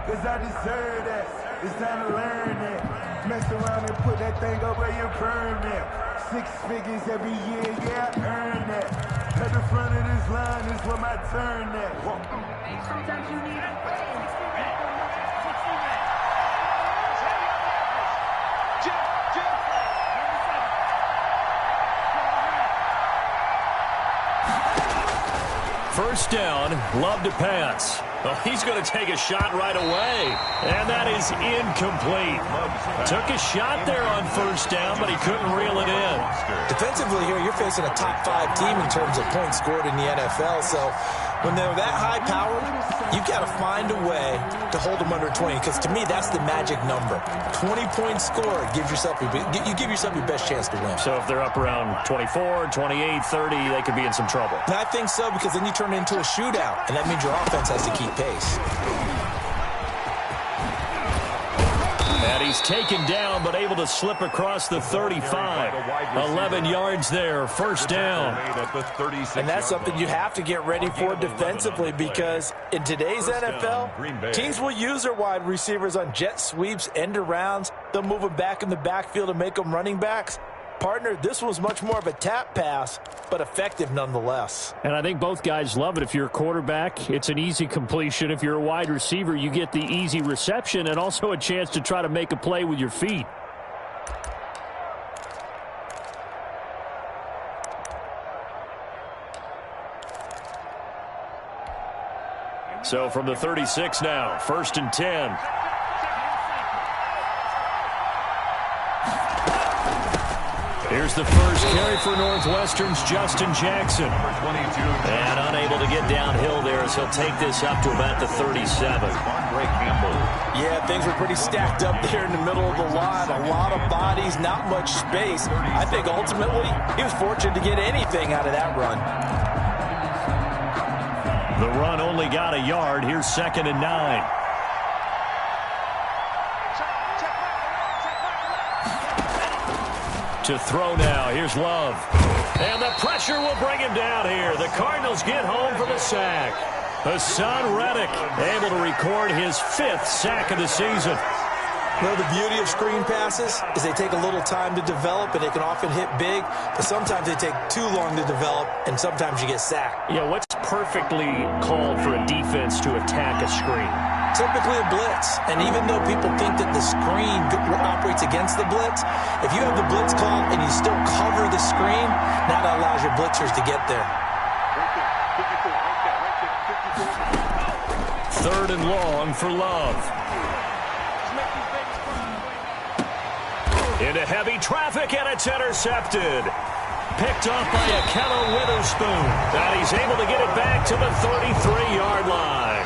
cause I deserve that. It's time to learn that. Mess around and put that thing over your permit. 6 figures every year, yeah, I earn that. At the front of this line is where my turn at. Sometimes you need it. First down, Love to pass. Oh, he's going to take a shot right away, and that is incomplete. Took a shot there on first down, but he couldn't reel it in. Defensively here, you're facing a top 5 team in terms of points scored in the NFL, so when they're that high-powered, you've got to find a way to hold them under 20, because to me, that's the magic number. 20 points scored, you give yourself your best chance to win. So if they're up around 24, 28, 30, they could be in some trouble. And I think so, because then you turn it into a shootout, and that means your offense has to keep pace. And he's taken down, but able to slip across the 35. 11 yards there, first down. And that's something you have to get ready for defensively, because in today's NFL, teams will use their wide receivers on jet sweeps, end arounds. They'll move them back in the backfield and make them running backs. Partner, this was much more of a tap pass, but effective nonetheless. And I think both guys love it. If you're a quarterback, it's an easy completion. If you're a wide receiver, you get the easy reception and also a chance to try to make a play with your feet. So from the 36 now, 1st and 10. Here's the first carry for Northwestern's Justin Jackson. And unable to get downhill there as he'll take this up to about the 37. Yeah, things were pretty stacked up there in the middle of the line. A lot of bodies, not much space. I think ultimately he was fortunate to get anything out of that run. The run only got a yard. Here's 2nd and 9. To throw now. Here's Love. And the pressure will bring him down here. The Cardinals get home for the sack. Hassan Reddick able to record his 5th sack of the season. You know, the beauty of screen passes is they take a little time to develop, and they can often hit big, but sometimes they take too long to develop, and sometimes you get sacked. Yeah, what's perfectly called for a defense to attack a screen? Typically a blitz, and even though people think that the screen operates against the blitz, if you have the blitz called and you still cover the screen, now that allows your blitzers to get there. 3rd and long for Love. Into heavy traffic, and it's intercepted. Picked off by Akello Witherspoon. And he's able to get it back to the 33-yard line.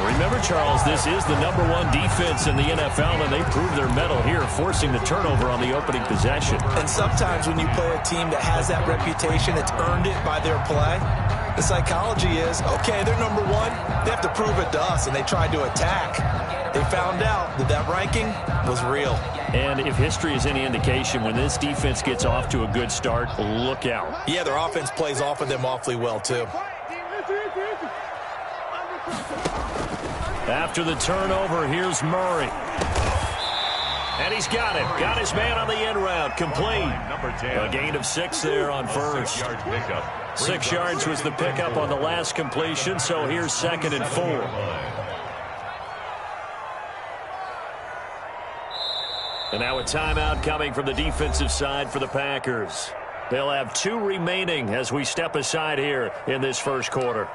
Remember, Charles, this is the #1 defense in the NFL, and they proved their mettle here, forcing the turnover on the opening possession. And sometimes when you play a team that has that reputation, it's earned it by their play. The psychology is, okay, they're #1. They have to prove it to us, and they tried to attack. They found out that that ranking was real. And if history is any indication, when this defense gets off to a good start, look out. Yeah, their offense plays off of them awfully well, too. After the turnover, here's Murray. And he's got it. Got his man on the end route. Complete. A gain of 6 there on first. 6 yards was the pickup on the last completion, so here's 2nd and 4. And now a timeout coming from the defensive side for the Packers. They'll have 2 remaining as we step aside here in this first quarter.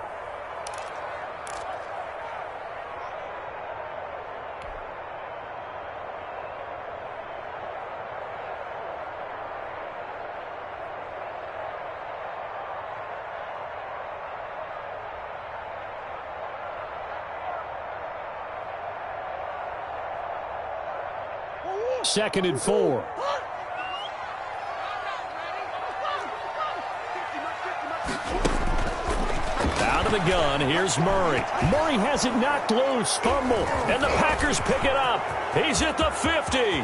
Second and 4. Out of the gun, here's Murray. Murray has it knocked loose, fumble, and the Packers pick it up. He's at the 50.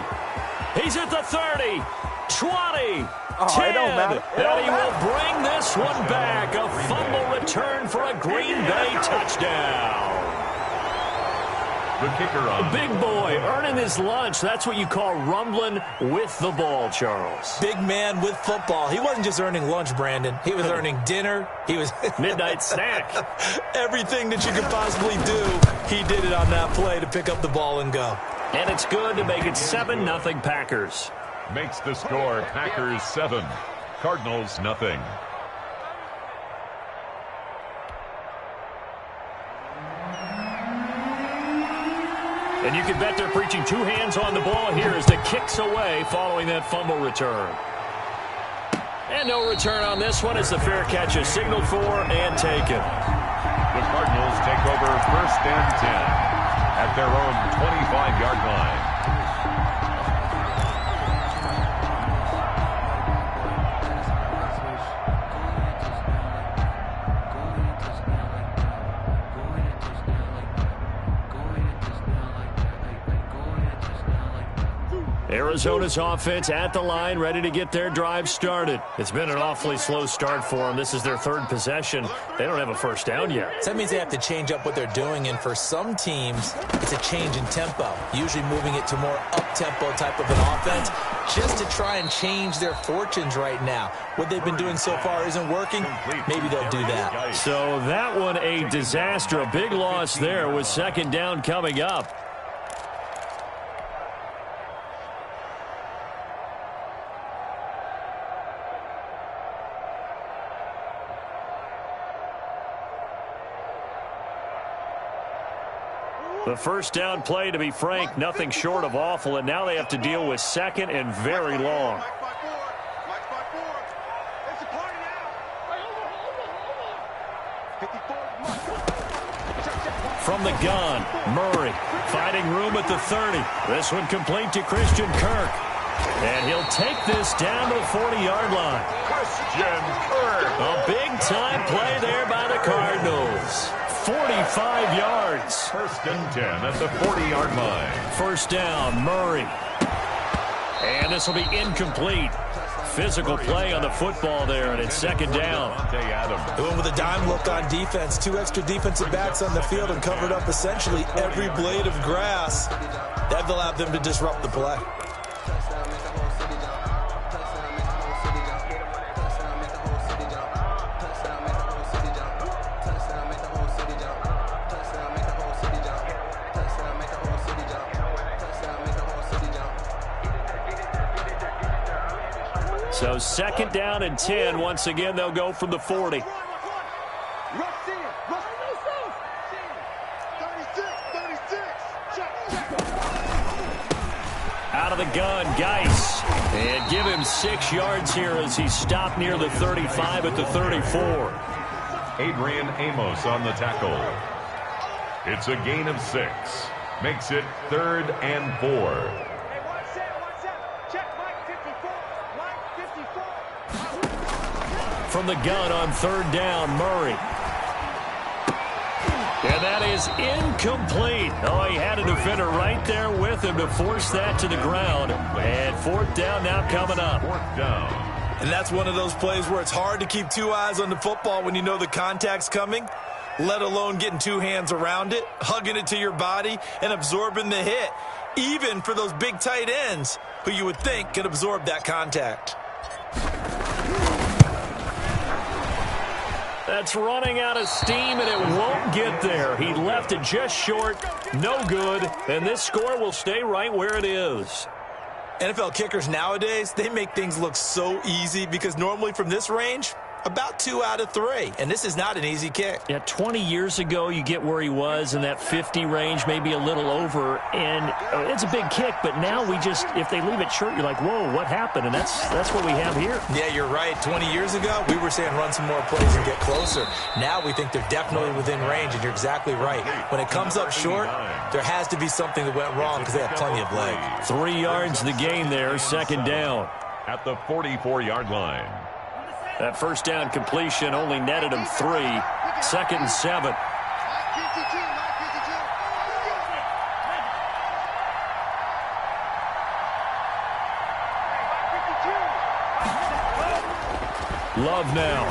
He's at the 30, 20, 10, and he will bring this one back. A fumble return for a Green Bay touchdown. the kicker on. Big boy earning his lunch. That's what you call rumbling with the ball, Charles. Big man with football. He wasn't just earning lunch, Brandon. He was earning dinner. He was midnight snack. Everything that you could possibly do, he did it on that play to pick up the ball and go. And it's good to make it 7-0 Packers. Makes the score Packers 7, Cardinals nothing. And you can bet they're preaching two hands on the ball here as the kick's away following that fumble return. And no return on this one as the fair catch is signaled for and taken. The Cardinals take over 1st and 10 at their own 25-yard line. Arizona's offense at the line, ready to get their drive started. It's been an awfully slow start for them. This is their 3rd possession. They don't have a first down yet. So that means they have to change up what they're doing, and for some teams, it's a change in tempo, usually moving it to more up-tempo type of an offense, just to try and change their fortunes right now. What they've been doing so far isn't working. Maybe they'll do that. So that one a disaster. A big loss there with 2nd down coming up. The first down play, to be frank, nothing short of awful, and now they have to deal with 2nd and very long. From the gun, Murray finding room at the 30. This one complete to Christian Kirk. And he'll take this down to the 40-yard line. Christian Kirk. A big-time play there by the Cardinals. 45 yards. 1st and 10 at the 40-yard line. First down, Murray. And this will be incomplete. Physical play on the football there, and it's 2nd down. They went with a dime look on defense. 2 extra defensive backs on the field and covered up essentially every blade of grass. That allowed them to disrupt the play. So 2nd down and 10. Once again, they'll go from the 40. Out of the gun, Geis. And give him 6 yards here as he stopped near the 35 at the 34. Adrian Amos on the tackle. It's a gain of 6. Makes it 3rd and 4. From the gun on 3rd down, Murray. And that is incomplete. Oh, he had a defender right there with him to force that to the ground. And 4th down now coming up. 4th down. And that's one of those plays where it's hard to keep 2 eyes on the football when you know the contact's coming, let alone getting 2 hands around it, hugging it to your body, and absorbing the hit, even for those big tight ends who you would think could absorb that contact. That's running out of steam, and it won't get there. He left it just short, no good, and this score will stay right where it is. NFL kickers nowadays, they make things look so easy because normally from this range, about 2 out of 3, and this is not an easy kick. Yeah, 20 years ago, you get where he was in that 50 range, maybe a little over, and it's a big kick, but now we just, if they leave it short, you're like, whoa, what happened? And that's what we have here. Yeah, you're right. 20 years ago, we were saying run some more plays and get closer. Now we think they're definitely within range, and you're exactly right. When it comes up short, there has to be something that went wrong because they have plenty of leg. 3 yards the gain there, 2nd down. At the 44-yard line. That first down completion only netted him 3. 2nd and 7. Love now.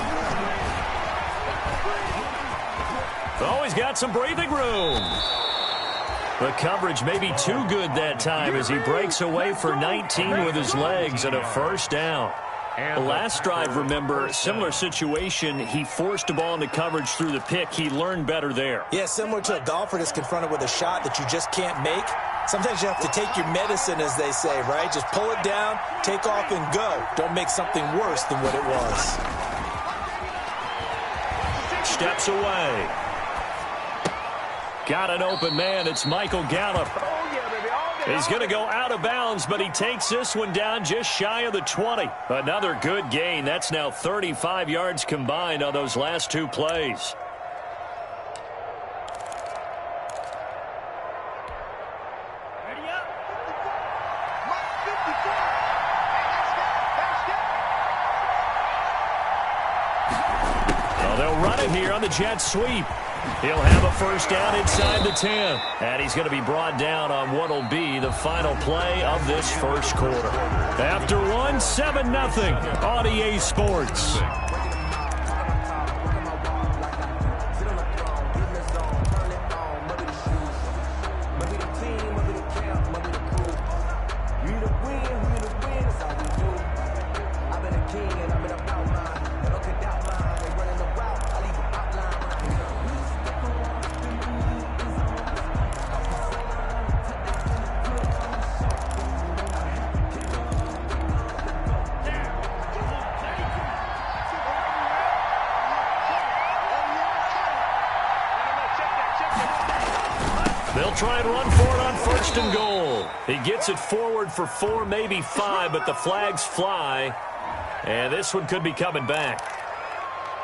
Oh, he's got some breathing room. The coverage may be too good that time as he breaks away for 19 with his legs and a first down. The last drive, remember, similar situation. He forced the ball into coverage through the pick. He learned better there. Yeah, similar to a golfer that's confronted with a shot that you just can't make. Sometimes you have to take your medicine, as they say, right? Just pull it down, take off, and go. Don't make something worse than what it was. Steps away. Got an open man. It's Michael Gallup. He's going to go out of bounds, but he takes this one down just shy of the 20. Another good gain. That's now 35 yards combined on those last two plays. Well, they'll run it here on the jet sweep. He'll have a first down inside the 10. And he's going to be brought down on what will be the final play of this first quarter. After one, 7-0 on EA Sports. They'll try and run for it on first and goal. He gets it forward for 4, maybe 5, but the flags fly. And this one could be coming back.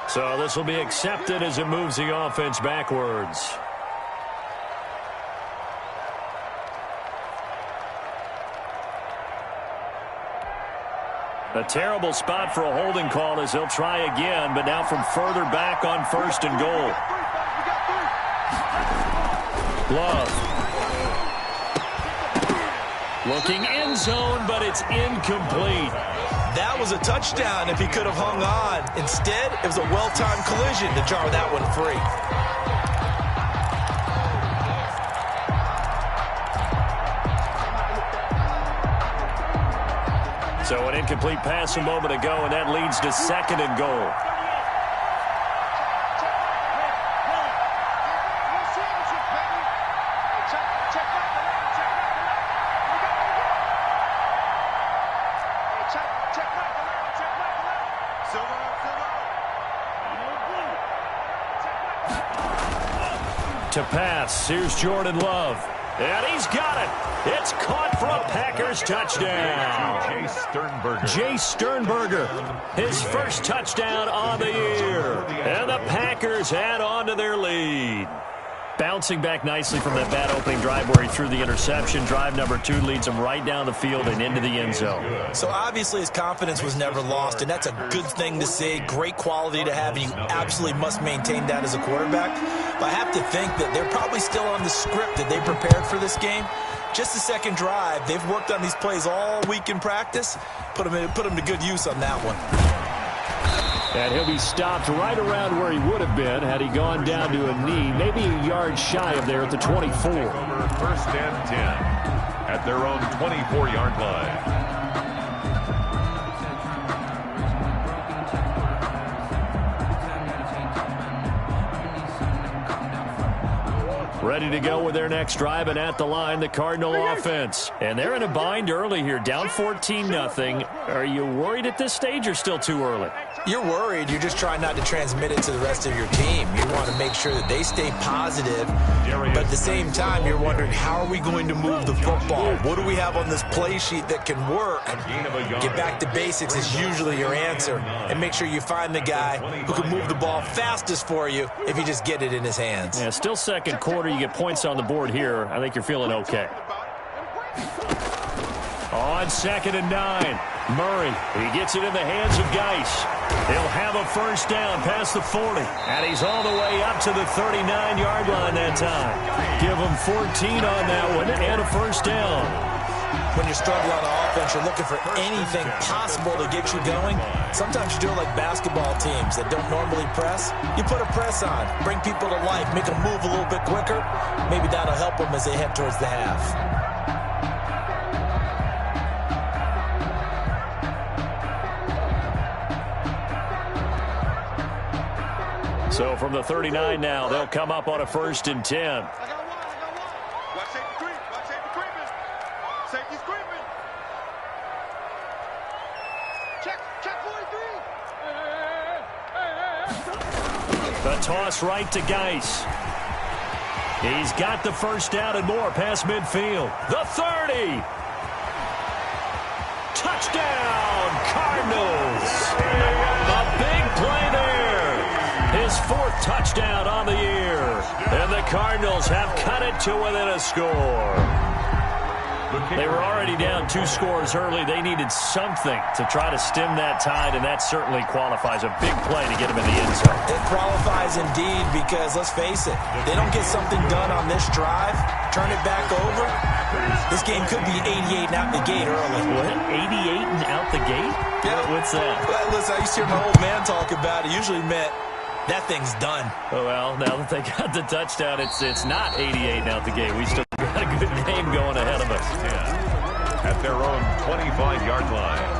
So this will be accepted as it moves the offense backwards. A terrible spot for a holding call as they'll try again, but now from further back on first and goal. Love. Looking end zone, but it's incomplete. That was a touchdown if he could have hung on. Instead, it was a well-timed collision to jar that one free. So an incomplete pass a moment ago, and that leads to second and goal. To pass, here's Jordan Love. And he's got it. It's caught for a Packers touchdown. Jay Sternberger, his first touchdown on the year. And the Packers add on to their lead. Bouncing back nicely from that bad opening drive where he threw the interception. Drive number 2 leads him right down the field and into the end zone. So obviously his confidence was never lost, and that's a good thing to see. Great quality to have, and you absolutely must maintain that as a quarterback. But I have to think that they're probably still on the script that they prepared for this game. Just the second drive. They've worked on these plays all week in practice. Put them to good use on that one. And he'll be stopped right around where he would have been had he gone down to a knee, maybe a yard shy of there at the 24. First and 10 at their own 24-yard line. Ready to go with their next drive, and at the line, the Cardinal offense. And they're in a bind early here, down 14-0. Are you worried at this stage or still too early? You're worried. You're just trying not to transmit it to the rest of your team. You want to make sure that they stay positive, but at the same time, you're wondering, how are we going to move the football? What do we have on this play sheet that can work? Get back to basics is usually your answer, and make sure you find the guy who can move the ball fastest for you if you just get it in his hands. Yeah, still second quarter. You get points on the board here. I think you're feeling okay. On 2nd and 9. Murray, he gets it in the hands of Geis. He'll have a first down past the 40. And he's all the way up to the 39-yard line that time. Give him 14 on that one and a first down. when you're struggling on offense, you're looking for anything possible to get you going. Sometimes you do it like basketball teams that don't normally press. You put a press on, bring people to life, make them move a little bit quicker. Maybe that'll help them as they head towards the half. So from the 39 now, they'll come up on a 1st and 10. Watch safety creep. Watch safety creeping. Safety's creeping. Check 43. The toss right to Geis. He's got the first down and more past midfield. The 30. Touchdown, Cardinals. A big play there. His 4th touchdown on the year. And the Cardinals have cut it to within a score. They were already down 2 scores early. They needed something to try to stem that tide, and that certainly qualifies. A big play to get them in the end zone. It qualifies indeed because, let's face it, they don't get something done on this drive, turn it back over, this game could be 88 and out the gate early. What? 88 and out the gate? Yeah. What's that? Well, listen, I used to hear my old man talk about it. Usually meant that thing's done. Oh, well, now that they got the touchdown, it's not 88 and out the gate. We still got a good game going ahead of us. Yeah. At their own 25-yard line.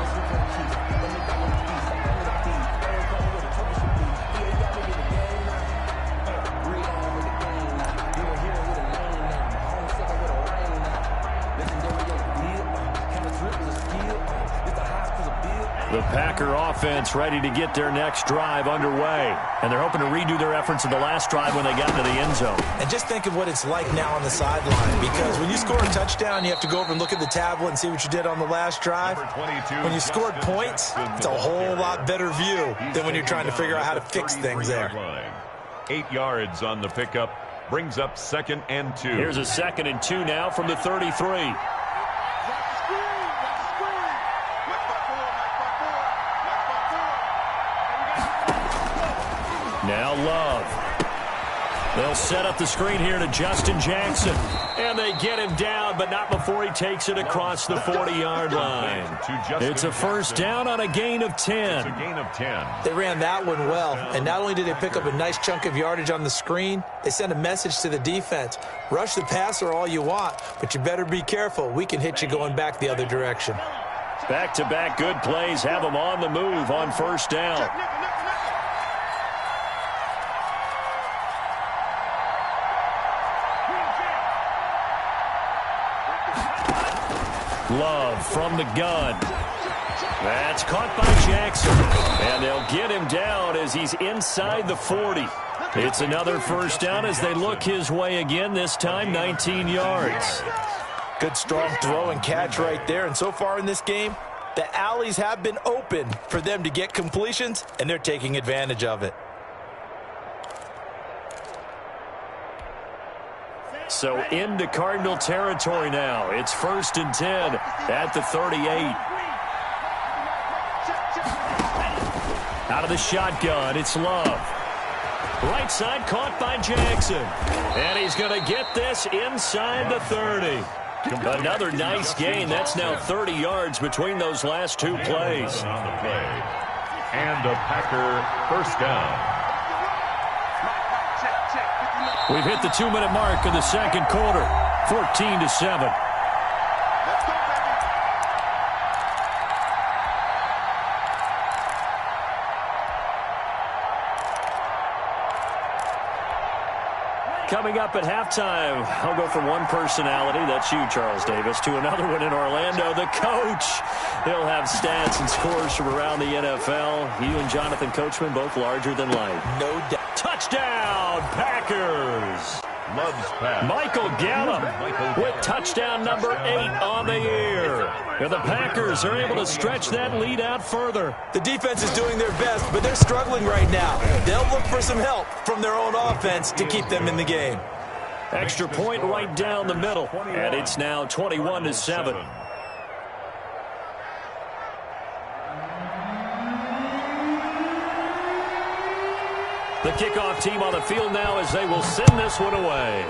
The Packer offense ready to get their next drive underway. And they're hoping to redo their efforts in the last drive when they got into the end zone. And just think of what it's like now on the sideline, because when you score a touchdown, you have to go over and look at the tablet and see what you did on the last drive. When you scored points, it's a whole lot better view than when you're trying to figure out how to fix things there. 8 yards on the pickup, brings up 2nd and 2. Here's a 2nd and 2 now from the 33. Now Love. They'll set up the screen here to Justin Jackson. And they get him down, but not before he takes it across the 40-yard line. It's a first down on a gain of 10. It's a gain of 10. They ran that one well, and not only did they pick up a nice chunk of yardage on the screen, they sent a message to the defense. Rush the passer all you want, but you better be careful. We can hit you going back the other direction. Back-to-back good plays have them on the move on first down. Love from the gun. That's caught by Jackson. And they'll get him down as he's inside the 40. It's another first down as they look his way again, this time 19 yards. Good strong throw and catch right there. And so far in this game, the alleys have been open for them to get completions, and they're taking advantage of it. So into Cardinal territory now. It's 1st and 10 at the 38. Out of the shotgun, it's Love. Right side caught by Jackson. And he's going to get this inside the 30. Another nice gain. That's now 30 yards between those last 2 plays. On the play. And a Packer first down. We've hit the 2-minute mark of the second quarter. 14-7. Coming up at halftime, I'll go from one personality, that's you, Charles Davis, to another one in Orlando, the coach. He'll have stats and scores from around the NFL. He and Jonathan Coachman, both larger than life. No doubt. Touchdown, Packers! Loves pass. Michael Gallup with touchdown number 8 on the year. And the Packers are able to stretch that lead out further. The defense is doing their best, but they're struggling right now. They'll look for some help from their own offense to keep them in the game. Extra point right down the middle, and it's now 21-7. The kickoff team on the field now as they will send this one away.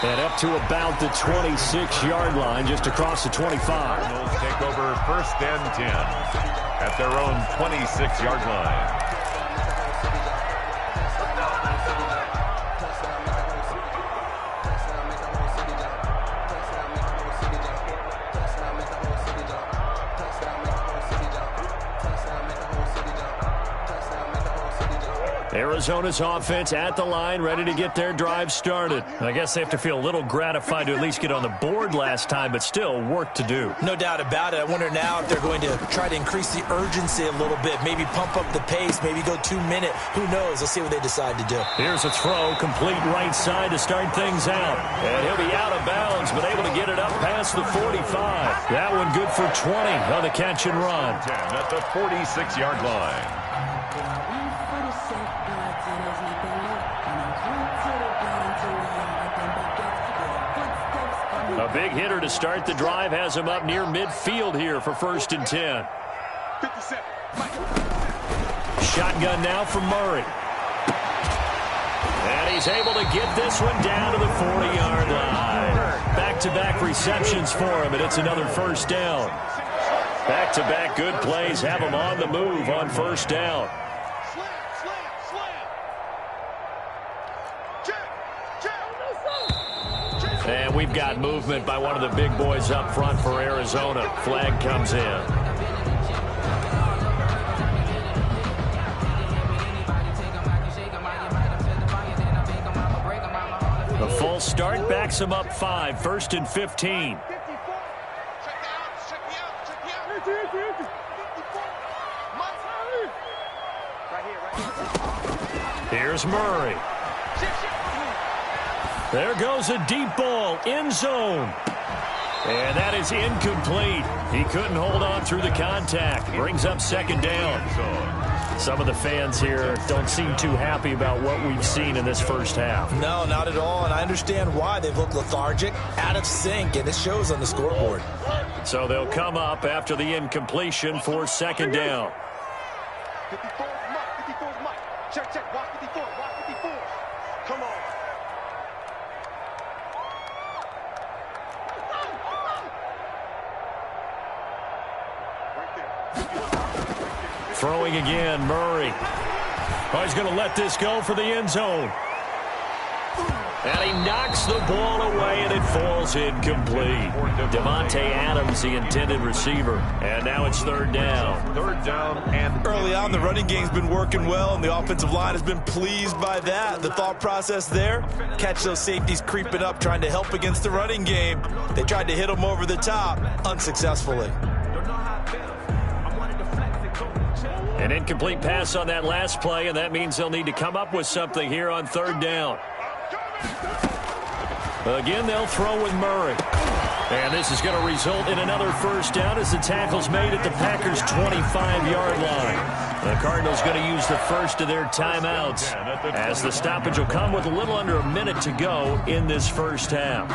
And up to about the 26-yard line, just across the 25. Cardinals take over 1st and 10 at their own 26-yard line. Arizona's offense at the line, ready to get their drive started. I guess they have to feel a little gratified to at least get on the board last time, but still work to do. No doubt about it. I wonder now if they're going to try to increase the urgency a little bit, maybe pump up the pace, maybe go 2-minute. Who knows? Let's see what they decide to do. Here's a throw, complete right side to start things out. And he'll be out of bounds, but able to get it up past the 45. That one good for 20 on the catch and run. 10 at the 46-yard line. A big hitter to start the drive has him up near midfield here for 1st and 10. 57. Shotgun now from Murray. And he's able to get this one down to the 40-yard line. Back-to-back receptions for him, and it's another 1st down. Back-to-back good plays have him on the move on 1st down. And we've got movement by one of the big boys up front for Arizona. Flag comes in. The full start backs him up 5, 1st and 15. Here's Murray. There goes a deep ball, end zone. And that is incomplete. He couldn't hold on through the contact. Brings up 2nd down. Some of the fans here don't seem too happy about what we've seen in this first half. No, not at all, and I understand why. They've looked lethargic, out of sync, and it shows on the scoreboard. So they'll come up after the incompletion for 2nd down. 54 is Mike. 54 is Mike. Check. Watch 54. Watch 54. Come on. Throwing again, Murray. Oh, he's going to let this go for the end zone. And he knocks the ball away, and it falls incomplete. Devontae Adams, the intended receiver. And now it's 3rd down. 3rd down and early on, the running game's been working well, and the offensive line has been pleased by that. The thought process there, catch those safeties creeping up, trying to help against the running game. They tried to hit them over the top, unsuccessfully. An incomplete pass on that last play, and that means they'll need to come up with something here on 3rd down. Again, they'll throw with Murray. And this is going to result in another 1st down as the tackle's made at the Packers' 25-yard line. The Cardinals going to use the first of their timeouts as the stoppage will come with a little under a minute to go in this first half.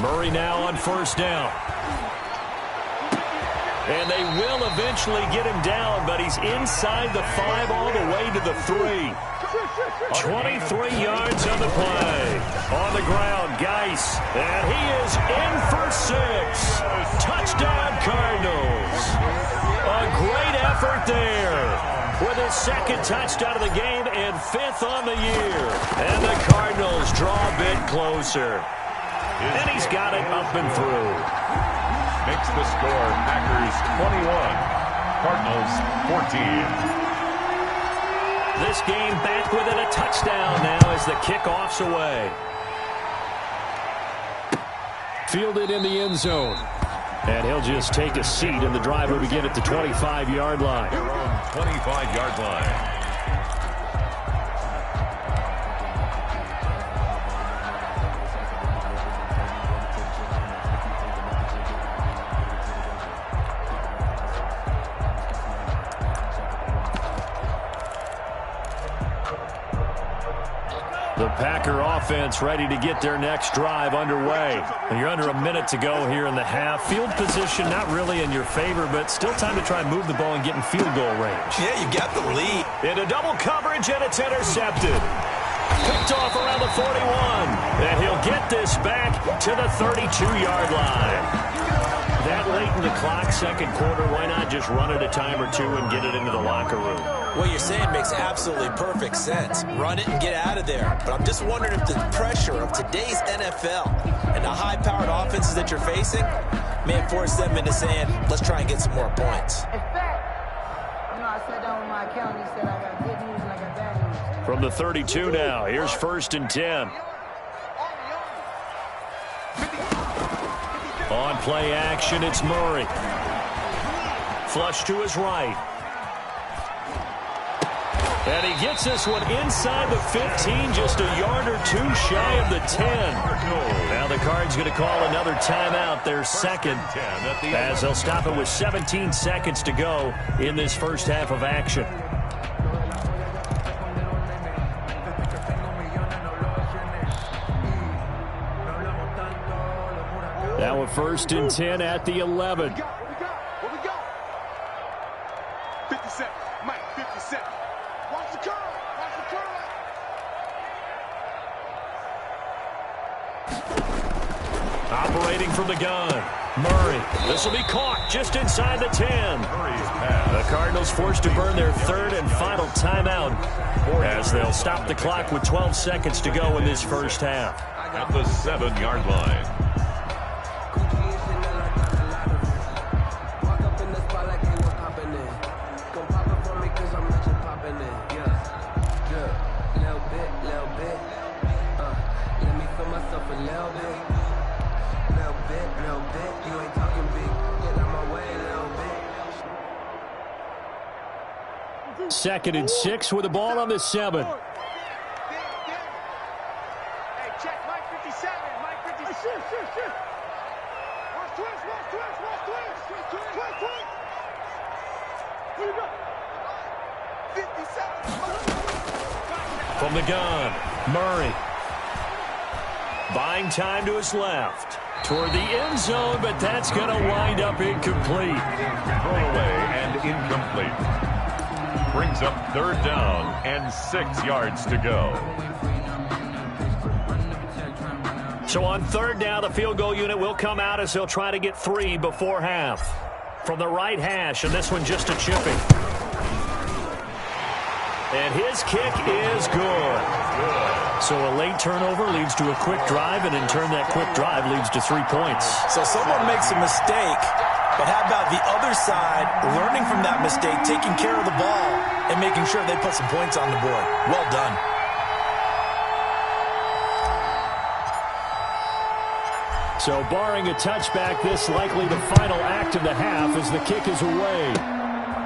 Murray now on 1st down. And they will eventually get him down, but he's inside the 5 all the way to the 3. 23 yards on the play. On the ground, Geis. And he is in for 6. Touchdown, Cardinals. A great effort there. With his 2nd touchdown of the game and 5th on the year. And the Cardinals draw a bit closer. And he's got it up and through. Makes the score Packers 21, Cardinals 14. This game back within a touchdown now as the kickoff's away. Fielded in the end zone. And he'll just take a seat, and the drive will begin at the 25-yard line. Their own 25-yard line. The Packer offense ready to get their next drive underway. And you're under a minute to go here in the half. Field position not really in your favor, but still time to try and move the ball and get in field goal range. Yeah, you got the lead. Into double coverage, and it's intercepted. Picked off around the 41. And he'll get this back to the 32-yard line. That late in the clock, second quarter, why not just run it a time or two and get it into the locker room? What you're saying makes absolutely perfect sense. Run it and get out of there. But I'm just wondering if the pressure of today's NFL and the high-powered offenses that you're facing may force them into saying, let's try and get some more points. In fact, I sat down with my accountant. He said I got good news and I got bad news. From the 32 now, here's 1st and 10. On play action, it's Murray. Flush to his right. And he gets this one inside the 15, just a yard or two shy of the 10. Now the Cards going to call another timeout, their second, as they'll stop it with 17 seconds to go in this first half of action. Now a 1st and 10 at the 11. Where we go? 50 seconds. Mike, 50 seconds. Watch the curl. Watch the curl. Operating from the gun. Murray. This will be caught just inside the 10. The Cardinals forced to burn their 3rd and final timeout as they'll stop the clock with 12 seconds to go in this first half. At the 7-yard line. Second and 6 with the ball on the 7. Hey, check Mike 57. Mike 57. Shit. Watch twist. Where you go? 57. From the gun, Murray. Buying time to his left. Toward the end zone, but that's going to wind up incomplete. Thrown away and incomplete. Brings up 3rd down and 6 yards to go. So on 3rd down, the field goal unit will come out as they'll try to get 3 before half. From the right hash, and this one just a chipping. And his kick is good. So a late turnover leads to a quick drive, and in turn that quick drive leads to 3 points. So someone makes a mistake, but how about the other side learning from that mistake, taking care of the ball, and making sure they put some points on the board? Well done. So barring a touchback, this likely the final act of the half as the kick is away.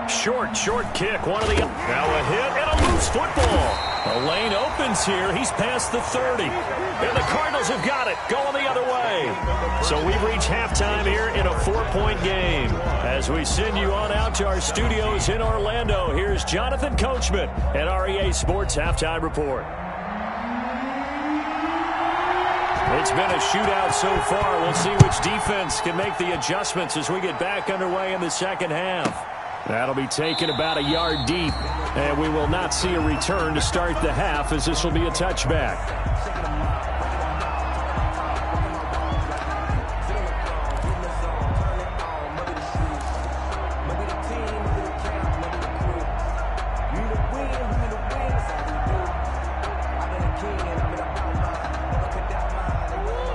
Short kick. One of the... Now a hit and a loose football. A lane opens here. He's past the 30. And the Cardinals have got it. Going the other way. So we've reached halftime here in a 4-point game. As we send you on out to our studios in Orlando, here's Jonathan Coachman at REA Sports Halftime Report. It's been a shootout so far. We'll see which defense can make the adjustments as we get back underway in the second half. That'll be taken about a yard deep, and we will not see a return to start the half as this will be a touchback.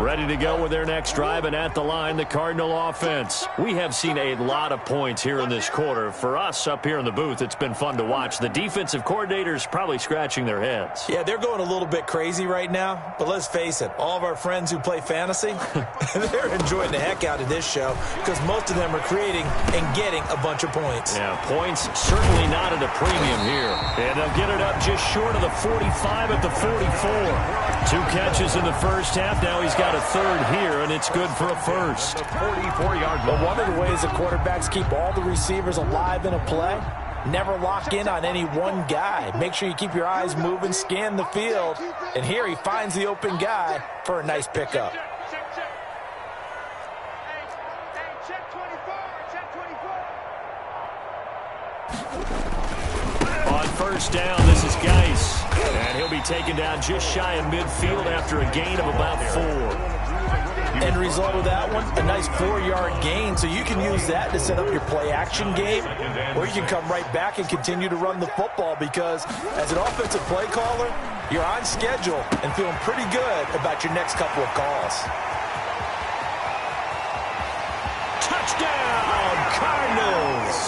Ready to go with their next drive, and at the line, the Cardinal offense. We have seen a lot of points here in this quarter. For us up here in the booth, it's been fun to watch. The defensive coordinators probably scratching their heads. Yeah, they're going a little bit crazy right now, but let's face it, all of our friends who play fantasy, they're enjoying the heck out of this show because most of them are creating and getting a bunch of points. Yeah, points certainly not at a premium here. And they'll get it up just short of the 45 at the 44. 2 catches in the first half. Now he's got a 3rd here, and it's good for a first. 44-yard line. But one of the ways the quarterbacks keep all the receivers alive in a play never lock in on any one guy. Make sure you keep your eyes moving, scan the field. And here he finds the open guy for a nice pickup. On first down, this is Geis. And he'll be taken down just shy of midfield after a gain of about 4. End result of that one, a nice 4-yard gain, so you can use that to set up your play-action game, or you can come right back and continue to run the football because as an offensive play caller, you're on schedule and feeling pretty good about your next couple of calls. Touchdown, Cardinals!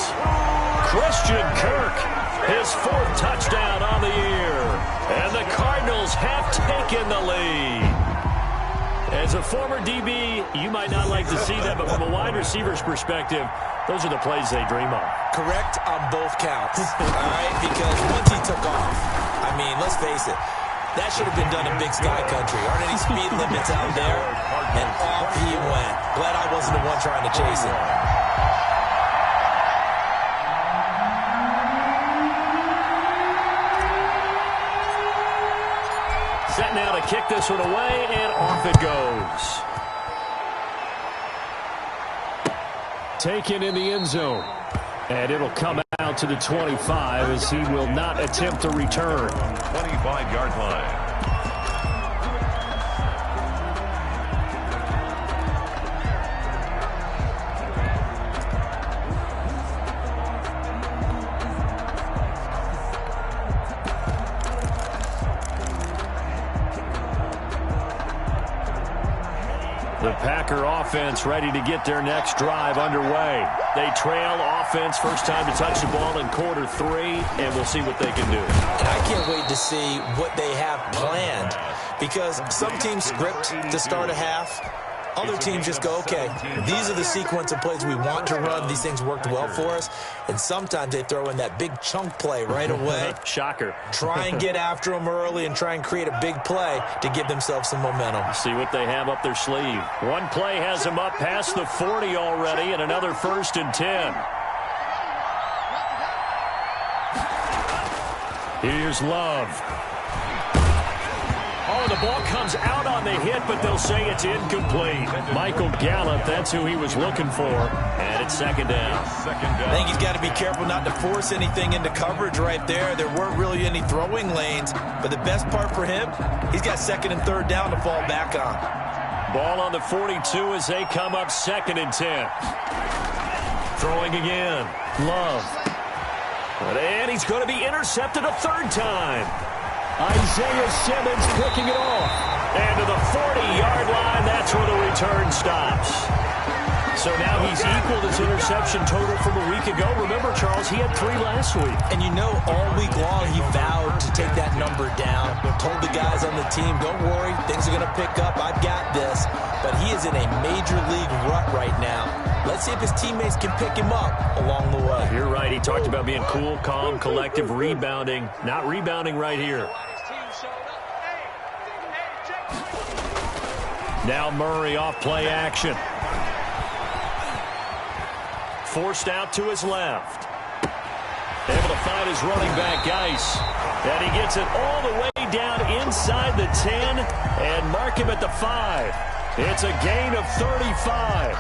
Christian Kirk, his 4th touchdown on the year, and the Cardinals have taken the lead. As a former DB, you might not like to see that, but from a wide receiver's perspective, those are the plays they dream of. Correct on both counts, all right? Because once he took off, I mean, let's face it, that should have been done in Big Sky Country. Aren't any speed limits out there? And off he went. Glad I wasn't the one trying to chase him. Set now to kick this one away, and off it goes. Taken in the end zone. And it'll come out to the 25 as he will not attempt to return. 25-yard line. The Packer offense ready to get their next drive underway. They trail offense, first time to touch the ball in quarter 3, and we'll see what they can do. And I can't wait to see what they have planned because some teams script to start a half. Other teams just go, okay, these are the sequence of plays we want to run. These things worked well for us. And sometimes they throw in that big chunk play right away. Shocker. Try and get after them early and try and create a big play to give themselves some momentum. See what they have up their sleeve. One play has them up past the 40 already, and another 1st and 10. Here's Love. Oh, the ball comes out on the hit, but they'll say it's incomplete. Michael Gallup, that's who he was looking for. And it's 2nd down. I think he's got to be careful not to force anything into coverage right there. There weren't really any throwing lanes. But the best part for him, he's got 2nd and 3rd down to fall back on. Ball on the 42 as they come up 2nd and 10. Throwing again. Love. And he's going to be intercepted a 3rd time. Isaiah Simmons picking it off. And to the 40-yard line, that's where the return stops. So now he's equaled his interception total from a week ago. Remember, Charles, he had 3 last week. And you know, all week long he vowed to take that number down. Told the guys on the team, don't worry, things are going to pick up. I've got this. But he is in a major league rut right now. Let's see if his teammates can pick him up along the way. You're right. He talked about being cool, calm, collective, rebounding. Not rebounding right here. Now Murray off play action. Forced out to his left. Able to find his running back, Geis. And he gets it all the way down inside the 10 and mark him at the 5. It's a gain of 35.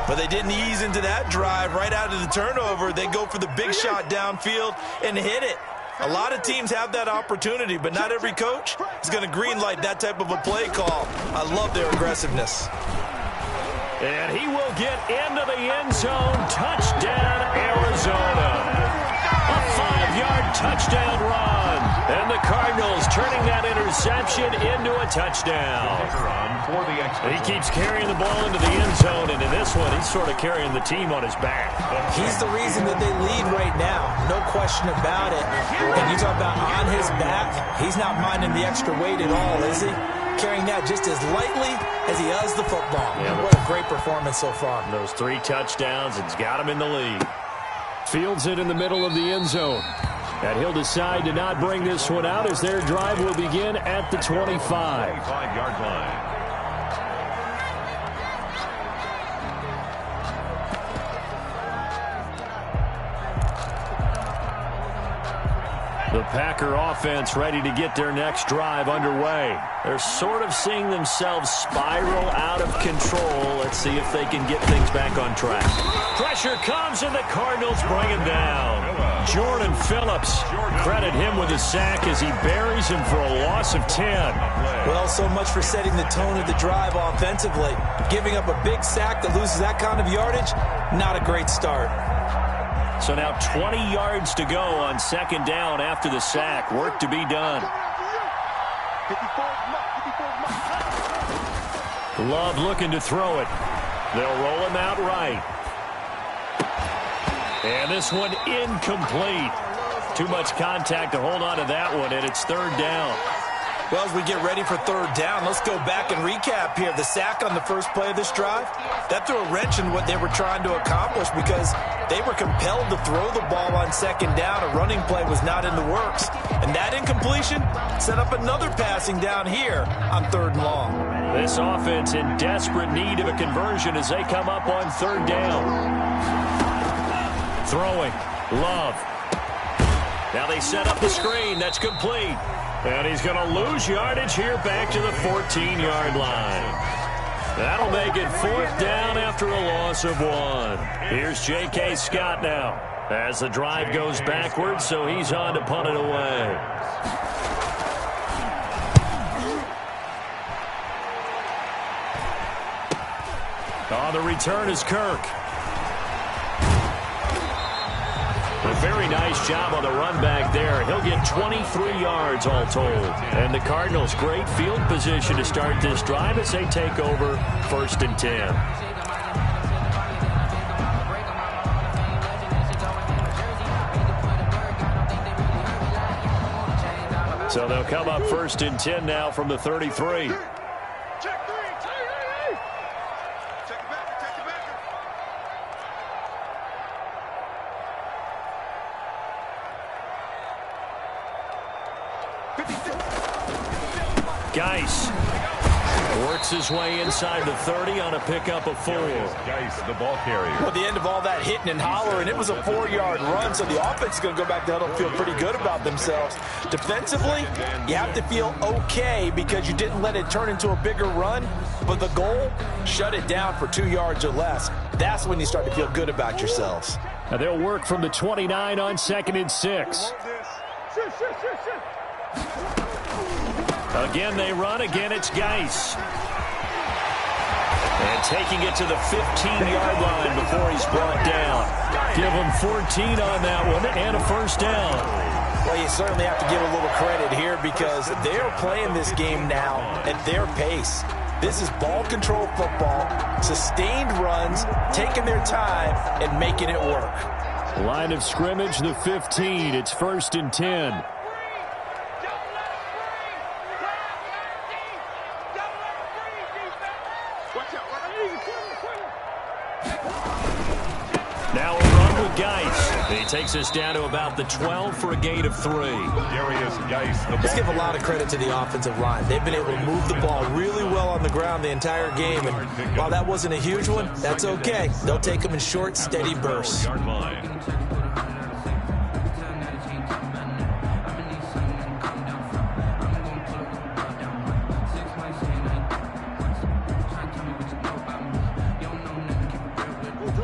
But they didn't ease into that drive right out of the turnover. They go for the big shot downfield and hit it. A lot of teams have that opportunity, but not every coach is going to greenlight that type of a play call. I love their aggressiveness. And he will get into the end zone. Touchdown, Arizona. A 5-yard touchdown run. And the Cardinals turning that interception into a touchdown. He keeps carrying the ball into the end zone, and in this one, he's sort of carrying the team on his back. He's the reason that they lead right now. No question about it. And you talk about on his back, he's not minding the extra weight at all, is he? Carrying that just as lightly as he does the football. Yeah, what a great performance so far. Those 3 touchdowns, it's got him in the lead. Fields it in the middle of the end zone. And he'll decide to not bring this one out as their drive will begin at the 25. 25-yard line. The Packer offense ready to get their next drive underway. They're sort of seeing themselves spiral out of control. Let's see if they can get things back on track. Pressure comes, and the Cardinals bring him down. Jordan Phillips, credit him with a sack as he buries him for a loss of 10. Well, so much for setting the tone of the drive offensively. Giving up a big sack that loses that kind of yardage, not a great start. So now 20 yards to go on second down after the sack. Work to be done. Love looking to throw it. They'll roll him out right. And this one incomplete. Too much contact to hold on to that one, and it's third down. Well, as we get ready for third down, let's go back and recap here. The sack on the first play of this drive, that threw a wrench in what they were trying to accomplish because they were compelled to throw the ball on second down. A running play was not in the works. And that incompletion set up another passing down here on third and long. This offense in desperate need of a conversion as they come up on third down. Throwing. Love. Now they set up the screen. That's complete. And he's going to lose yardage here back to the 14-yard line. That'll make it fourth down after a loss of 1. Here's J.K. Scott now as the drive goes backwards, so he's on to punt it away. On the return is Kirk. A very nice job on the run back there. He'll get 23 yards all told. And the Cardinals, great field position to start this drive as they take over first and 10. So they'll come up first and 10 now from the 33. Geis works his way inside the 30 on a pickup of 4. Geis, the ball carrier. Well, at the end of all that hitting and hollering, it was a 4-yard run, so the offense is going to go back to huddle, feel pretty good about themselves. Defensively, you have to feel okay because you didn't let it turn into a bigger run, but the goal, shut it down for 2 yards or less. That's when you start to feel good about yourselves. Now they'll work from the 29 on second and 6. Again, they run. Again, it's Geis. And taking it to the 15-yard line before he's brought down. Give him 14 on that one and a first down. Well, you certainly have to give a little credit here because they're playing this game now at their pace. This is ball control football, sustained runs, taking their time and making it work. Line of scrimmage, the 15. It's first and 10. Now a run with Geis. He takes us down to about the 12 for a gain of 3. Darius Geis. Let's give a lot of credit to the offensive line. They've been able to move the ball really well on the ground the entire game. And while that wasn't a huge one, that's okay. They'll take them in short, steady bursts.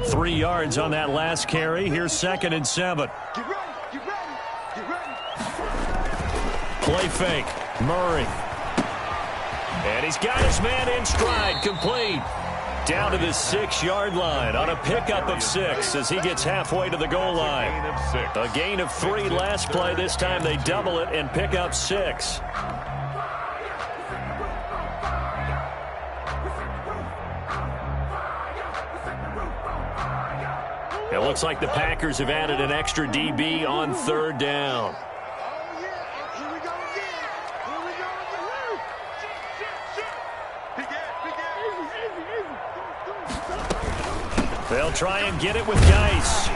3 yards on that last carry. Here's second and 7. Get ready, get ready, get ready. Play fake. Murray. And he's got his man in stride. Complete. Down to the 6-yard line on a pickup of 6 as he gets halfway to the goal line. A gain of 3 last play. This time they double it and pick up 6. It looks like the Packers have added an extra DB on third down. They'll try and get it with Geis.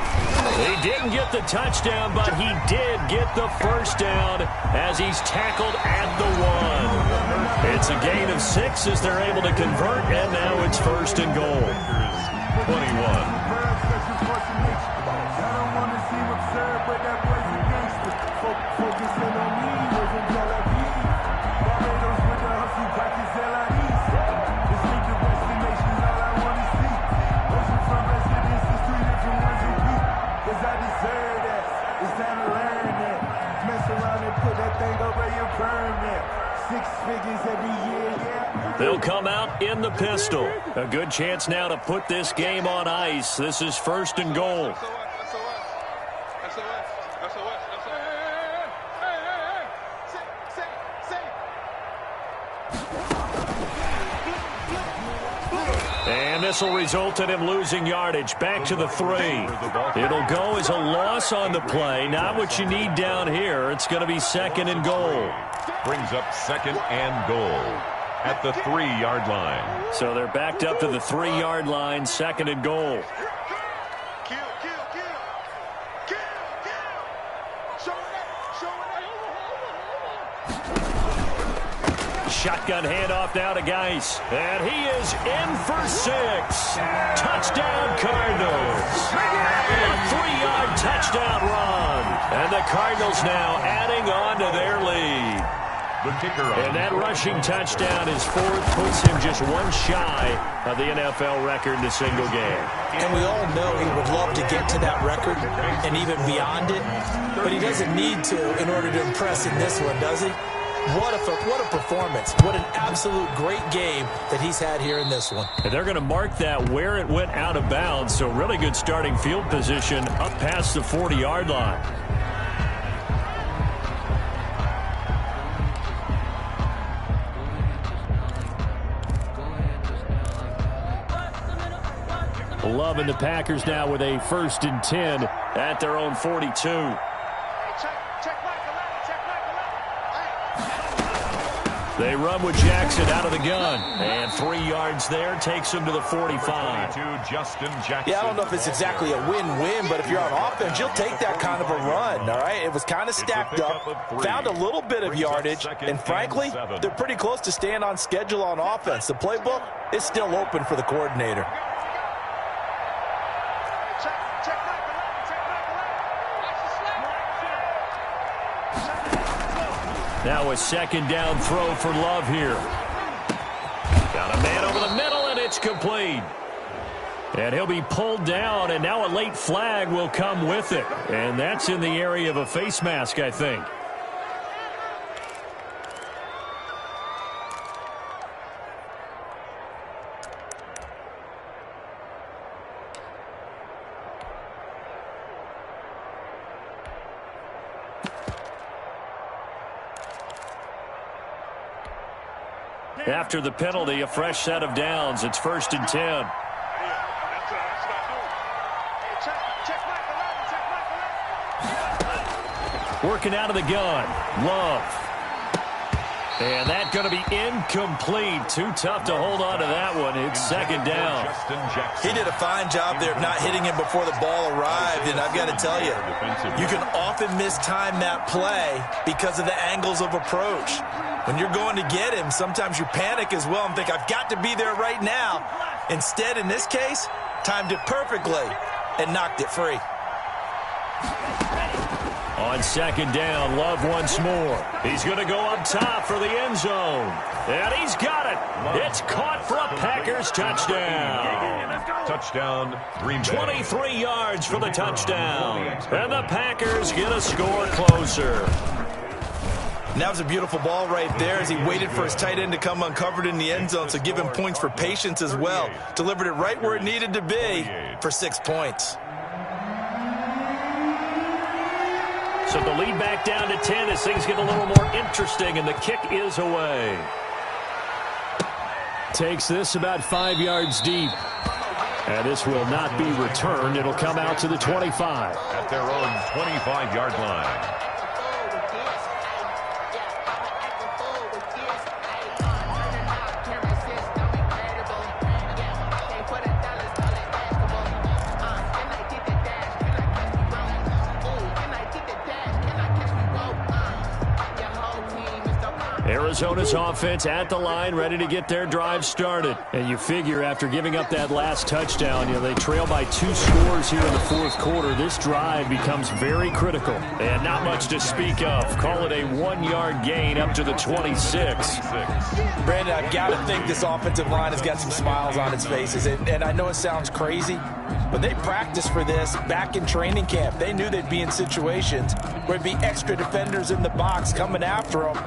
He didn't get the touchdown, but he did get the first down as he's tackled at the 1. It's a gain of 6 as they're able to convert, and now it's first and goal. 21. I don't want to seem absurd, but that boy's a gangster. Focus figures every year, yeah. They'll come out in the pistol. A good chance now to put this game on ice. This is 1st and goal. And this will result in him losing yardage. Back to the 3. It'll go as a loss on the play. Not what you need down here. It's going to be 2nd and goal. Brings up 2nd and goal at the 3-yard line. So they're backed up to the 3-yard line, 2nd and goal. Shotgun handoff now to Geis. And he is in for 6. Touchdown, Cardinals. A 3-yard touchdown run. And the Cardinals now adding on to their lead. The kicker and that rushing touchdown is 4th, puts him just one shy of the NFL record in a single game. And we all know he would love to get to that record and even beyond it, but he doesn't need to in order to impress in this one, does he? What a performance. What an absolute great game that he's had here in this one. And they're going to mark that where it went out of bounds, so really good starting field position up past the 40-yard line. Loving the Packers now with a 1st and 10 at their own 42. They run with Jackson out of the gun. And 3 yards there takes him to the 45. Justin Jackson. Yeah, I don't know if it's exactly a win-win, but if you're on offense, you'll take that kind of a run, all right? It was kind of stacked up, found a little bit of yardage, and frankly, they're pretty close to staying on schedule on offense. The playbook is still open for the coordinator. Now a 2nd down throw for Love here. Got a man over the middle, and it's complete. And he'll be pulled down, and now a late flag will come with it. And that's in the area of a face mask, I think. After the penalty, a fresh set of downs. It's 1st and 10. Working out of the gun. Love. And that's going to be incomplete. Too tough to hold on to that one. It's 2nd down. He did a fine job there of not hitting him before the ball arrived. And I've got to tell you, you can often mistime that play because of the angles of approach. When you're going to get him, sometimes you panic as well and think, I've got to be there right now. Instead, in this case, timed it perfectly and knocked it free. On 2nd down, Love once more. He's going to go up top for the end zone. And he's got it. It's caught for a Packers touchdown. Touchdown, Green Bay. 23 yards for the touchdown. And the Packers get a score closer. And that was a beautiful ball right there as he waited for his tight end to come uncovered in the end zone, so give him points for patience as well. Delivered it right where it needed to be for 6 points. So the lead back down to 10 as things get a little more interesting, and the kick is away. Takes this about 5 yards deep. And this will not be returned. It'll come out to the 25. At their own 25-yard line. Arizona's offense at the line, ready to get their drive started. And you figure after giving up that last touchdown, they trail by 2 scores here in the 4th quarter. This drive becomes very critical. And not much to speak of. Call it a 1-yard gain up to the 26. Brandon, I've got to think this offensive line has got some smiles on its faces. And I know it sounds crazy, but they practiced for this back in training camp. They knew they'd be in situations where it'd be extra defenders in the box coming after them.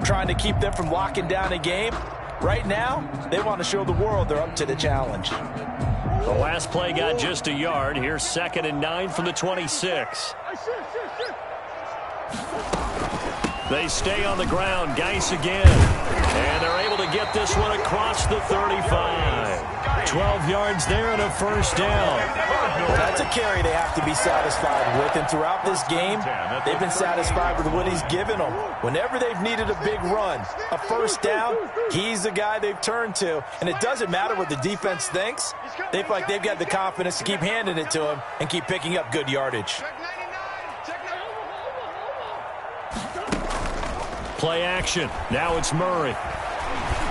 trying to keep them from locking down a game. Right now, they want to show the world they're up to the challenge. The last play got just a yard. Here's 2nd and 9 from the 26. They stay on the ground. Geis again. And they're able to get this one across the 35. 12 yards there and a first down. That's a carry they have to be satisfied with. And throughout this game, they've been satisfied with what he's given them. Whenever they've needed a big run, a first down, he's the guy they've turned to. And it doesn't matter what the defense thinks. They feel like they've got the confidence to keep handing it to him and keep picking up good yardage. Play action. Now it's Murray.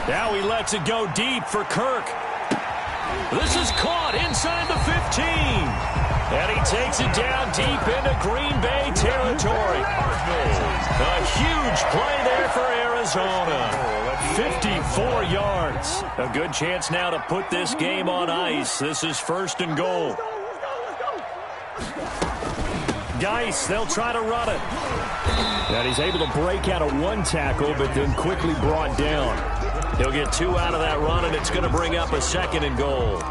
Now he lets it go deep for Kirk. This is caught inside the 15. And he takes it down deep into Green Bay territory. A huge play there for Arizona. 54 yards. A good chance now to put this game on ice. This is 1st and goal. Geis, they'll try to run it. And he's able to break out of one tackle, but then quickly brought down. He'll get 2 out of that run, and it's going to bring up a 2nd and goal.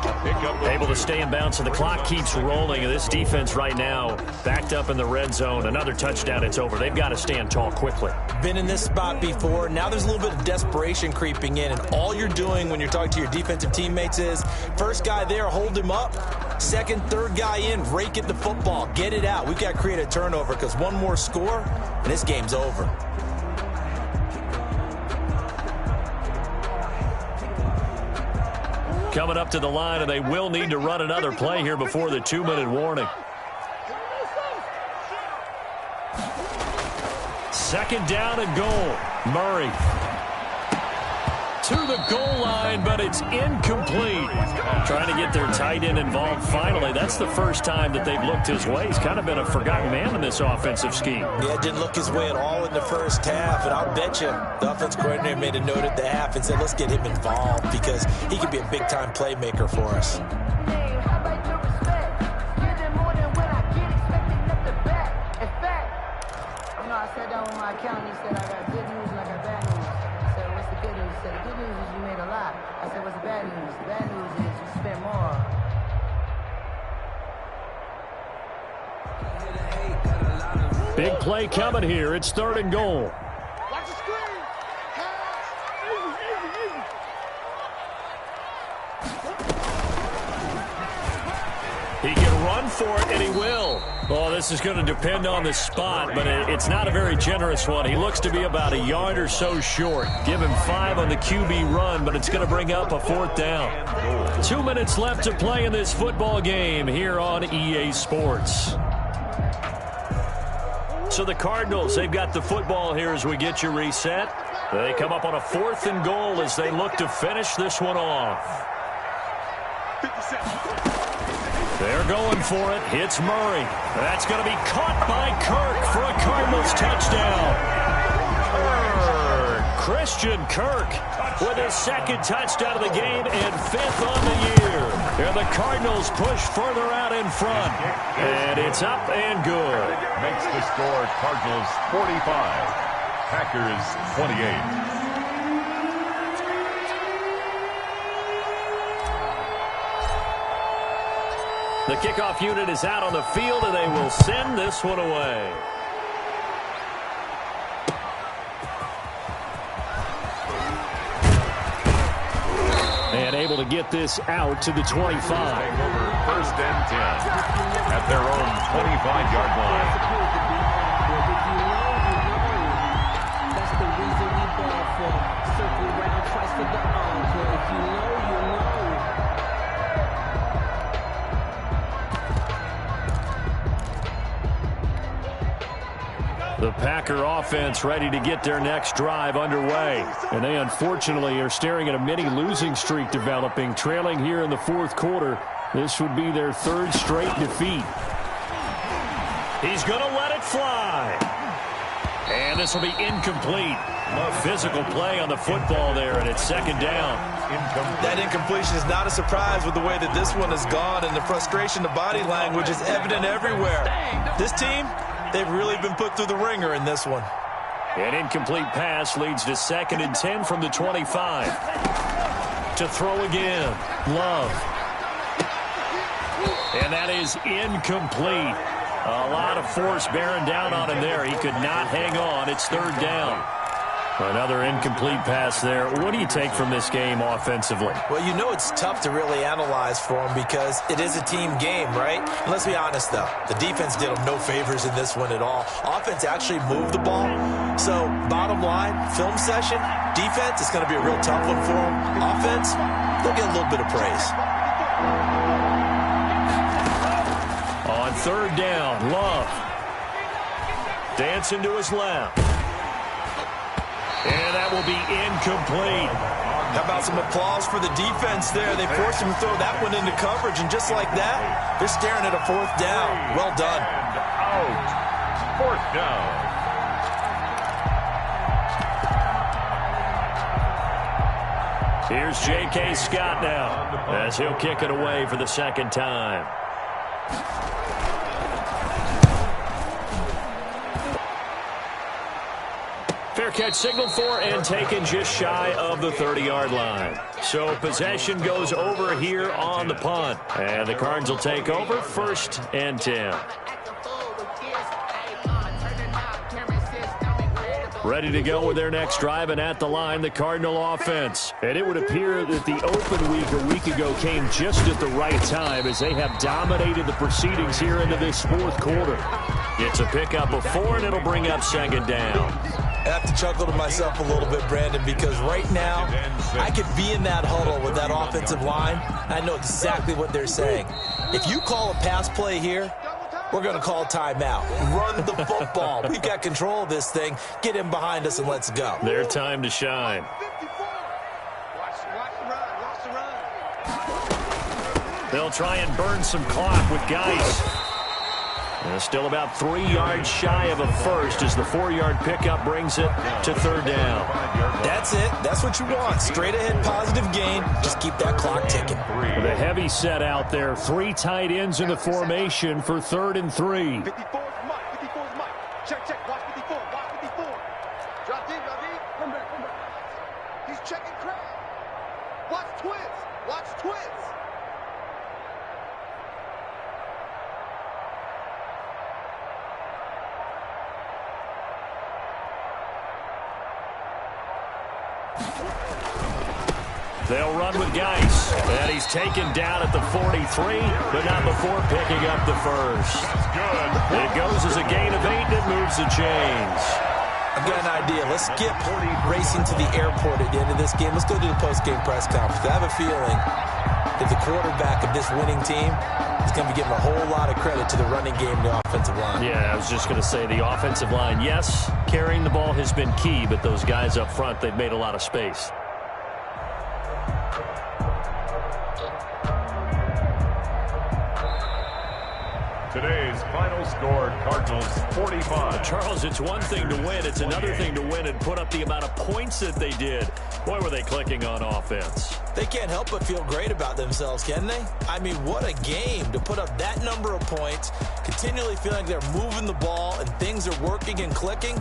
Able to stay in bounds, so the clock keeps rolling. And this defense right now backed up in the red zone. Another touchdown, it's over. They've got to stand tall quickly. Been in this spot before. Now there's a little bit of desperation creeping in, and all you're doing when you're talking to your defensive teammates is, first guy there, hold him up. Second, third guy in, rake at the football. Get it out. We've got to create a turnover because one more score, and this game's over. Coming up to the line, and they will need to run another play here before the 2-minute warning. 2nd down and goal. Murray to the goal line, but it's incomplete. Trying to get their tight end involved finally. That's the first time that they've looked his way. He's kind of been a forgotten man in this offensive scheme. Yeah, didn't look his way at all in the first half, and I'll bet you the offense coordinator made a note at the half and said, let's get him involved because he could be a big-time playmaker for us. I sat down with my accountant. He said, I got good news and I got bad news. I said, what's the good news? He said, the good news is you made a lot. I said, what's the bad news? The bad news is you spent more. Big play coming here. It's 3rd and goal. Watch the screen. He can run for it, and he will. Oh, this is going to depend on the spot, but it's not a very generous one. He looks to be about a yard or so short. Give him 5 on the QB run, but it's going to bring up a 4th down. 2 minutes left to play in this football game here on EA Sports. So the Cardinals, they've got the football here as we get you reset. They come up on a 4th and goal as they look to finish this one off. 57. They're going for it. Hits Murray. That's going to be caught by Kirk for a Cardinals touchdown. Christian Kirk with his 2nd touchdown of the game and 5th on the year. And the Cardinals push further out in front. And it's up and good. Makes the score Cardinals 45, Packers 28. The kickoff unit is out on the field, and they will send this one away. And able to get this out to the 25. 1st and 10 at their own 25-yard line. That's the reason we ball for. Circle round twice for the encore. If you know, you know. The Packer offense ready to get their next drive underway. And they unfortunately are staring at a mini losing streak developing, trailing here in the 4th quarter. This would be their 3rd straight defeat. He's going to let it fly. And this will be incomplete. A physical play on the football there, and it's 2nd down. That incompletion is not a surprise with the way that this one has gone, and the frustration, the body language is evident everywhere. This team, they've really been put through the ringer in this one. An incomplete pass leads to 2nd and 10 from the 25. To throw again. Love. And that is incomplete. A lot of force bearing down on him there. He could not hang on. It's 3rd down. Another incomplete pass there. What do you take from this game offensively? Well, you know it's tough to really analyze for them because it is a team game, right? And let's be honest, though. The defense did them no favors in this one at all. Offense actually moved the ball. So, bottom line, film session, defense, it's going to be a real tough one for them. Offense, they'll get a little bit of praise. On 3rd down, Love. Dancing to his left. And that will be incomplete. How about some applause for the defense there? They forced him to throw that one into coverage, and just like that, they're staring at a 4th down. Well done. Out. 4th down. Here's J.K. Scott now as he'll kick it away for the 2nd time. Fair catch signaled for and taken just shy of the 30-yard line. So possession goes over here on the punt. And the Cards will take over 1st and 10. Ready to go with their next drive, and at the line, the Cardinal offense. And it would appear that the open week a week ago came just at the right time as they have dominated the proceedings here into this 4th quarter. It's a pickup of 4, and it'll bring up 2nd down. I have to chuckle to myself a little bit, Brandon, because right now I could be in that huddle with that offensive line. I know exactly what they're saying. If you call a pass play here, we're going to call timeout. Run the football. We've got control of this thing. Get him behind us and let's go. Their time to shine. They'll try and burn some clock with Geis. Still about 3 yards shy of a first as the 4-yard pickup brings it to 3rd down. That's it. That's what you want. Straight ahead positive gain. Just keep that clock ticking. The heavy set out there. 3 tight ends in the formation for 3rd and 3. 54's Mike. 54's Mike. Check, check. Watch 54. Watch 54. Drop deep, drop deep. Come back, come back. He's checking crowd. Watch twins. Watch twins. They'll run with Geis. And he's taken down at the 43, but not before picking up the first. It goes as a gain of 8, and it moves the chains. I've got an idea. Let's skip racing to the airport at the end of this game. Let's go to the post-game press conference. I have a feeling that the quarterback of this winning team is going to be giving a whole lot of credit to the running game and the offensive line. Yeah, I was just going to say the offensive line, yes, carrying the ball has been key, but those guys up front, they've made a lot of space. Today's final score, Cardinals 45. Charles, it's one thing to win. It's another thing to win and put up the amount of points that they did. Boy, were they clicking on offense. They can't help but feel great about themselves, can they? I mean, what a game to put up that number of points, continually feeling they're moving the ball and things are working and clicking.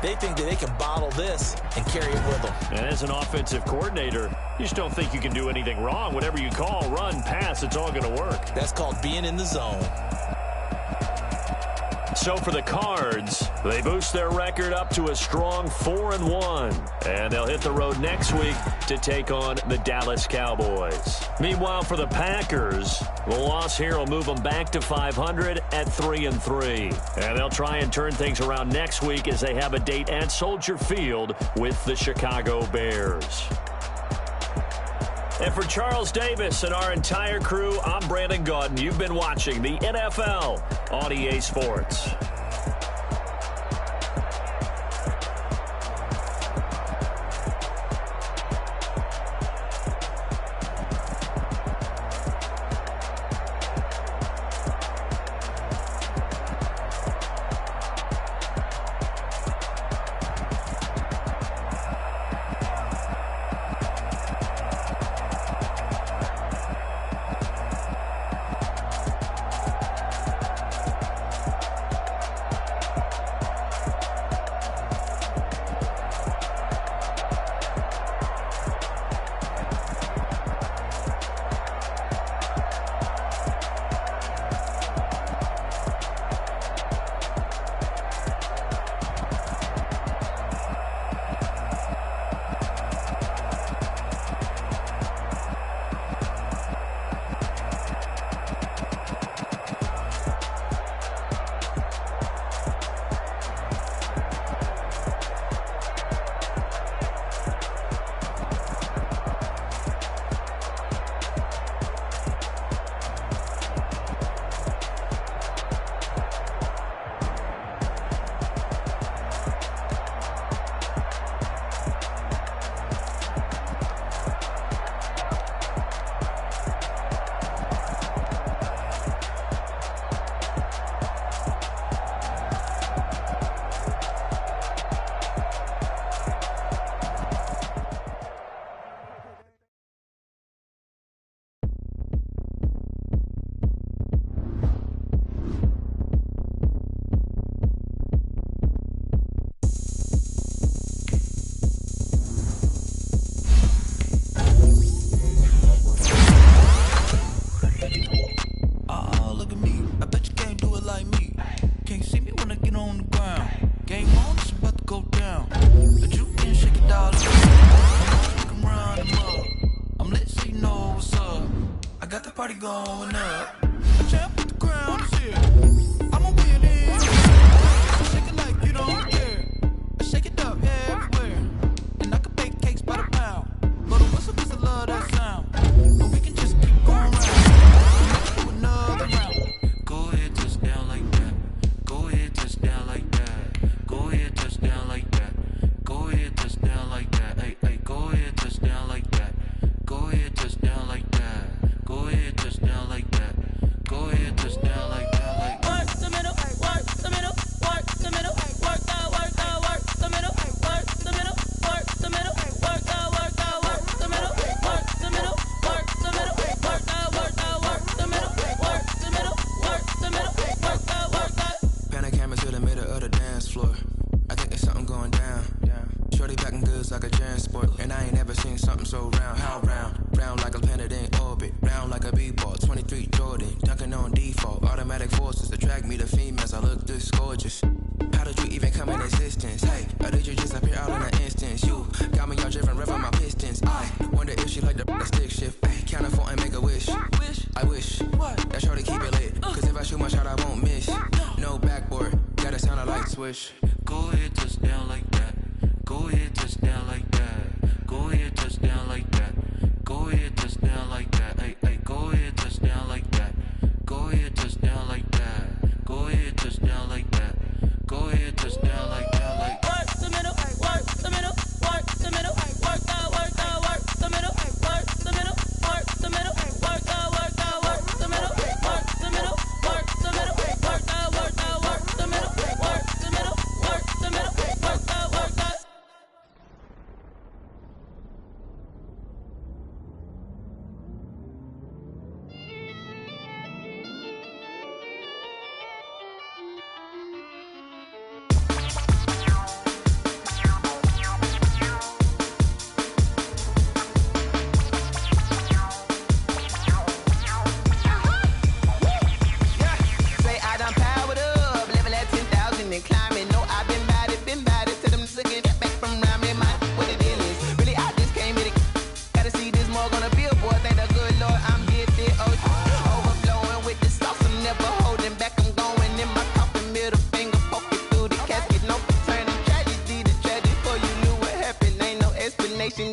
They think that they can bottle this and carry it with them. And as an offensive coordinator, you just don't think you can do anything wrong. Whatever you call, run, pass, it's all going to work. That's called being in the zone. So for the Cards, they boost their record up to a strong 4-1. And they'll hit the road next week to take on the Dallas Cowboys. Meanwhile, for the Packers, the loss here will move them back to 500 at 3-3. And they'll try and turn things around next week as they have a date at Soldier Field with the Chicago Bears. And for Charles Davis and our entire crew, I'm Brandon Gaudin. You've been watching the NFL on EA Sports. going up. A champ with the crown is here. I'm a wheel in. Shake it like you don't care. I shake it up everywhere. And I can bake cakes by the pound. Blow the whistle 'cause I love that sound. And we can just keep going round. Do another round. Go ahead, touch down like that. Go ahead, touch down like that. Go ahead, touch down like that. Go ahead, touch down like that. Hey, hey, go ahead, touch down like that. Go ahead, touch down like that. Go ahead, touch down like that. Go ahead, touch down like that. Like work the middle, work the middle, work the middle, work the middle, work the middle, work the middle, work the middle, work the middle, work the middle, work the middle, work the middle, work the middle, work the. Pan a camera to the middle of the dance floor. I think there's something going down. Shorty packing goods like a transport, and I ain't ever seen something so round. How round? Round like a planet in orbit, round like a b-ball. 23 Jordan, dunking on default. Automatic forces attract me to females. I look this gorgeous. How did you even come in existence? Hey, or did you just appear out in an instance? You got me all driven, revving my pistons. I wonder if she like the stick shift. Hey, count it 4 and make a wish. I wish that shorty keep it lit. 'Cause if I shoot my shot, I won't miss. No backboard, gotta sound a light switch. go ahead, touch down like that. Go ahead, touch down like that. Go ahead, touch down like that. Go ahead, touch down like that. Hey, hey, go ahead, touch down like that. Go ahead, touch down like that. Go ahead, touch down like that. Go ahead, touch down like that. Like work the middle, work the middle, work the middle, work the middle, work the middle, work the middle, work the middle, work the middle, work the middle, work the middle, work the middle, work the middle, work the middle, work the middle, work the.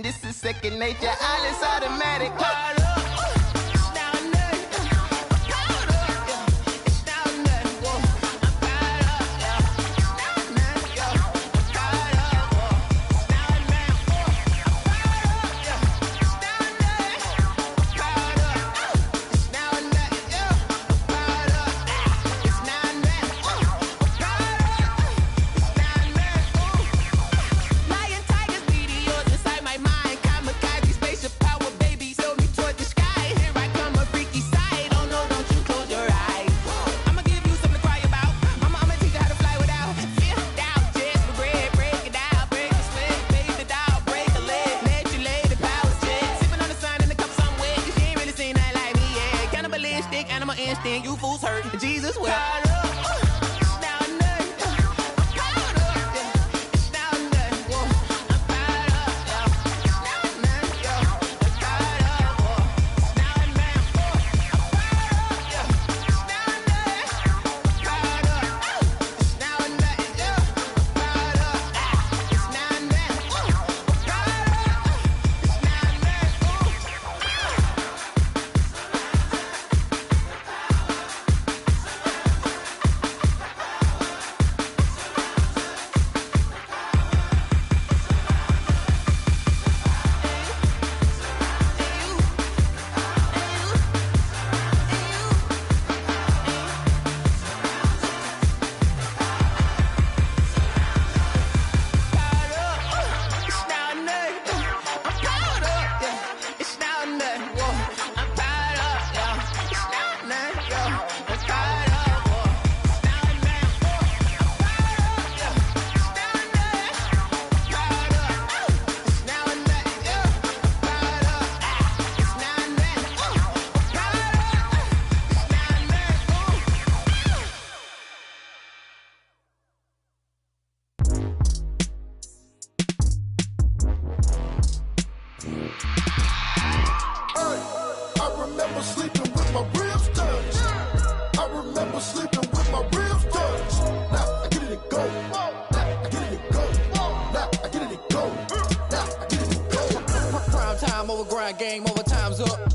This is second nature, all is automatic. Animal instinct, you fools hurt. Jesus will. time over grind, game over, time's up.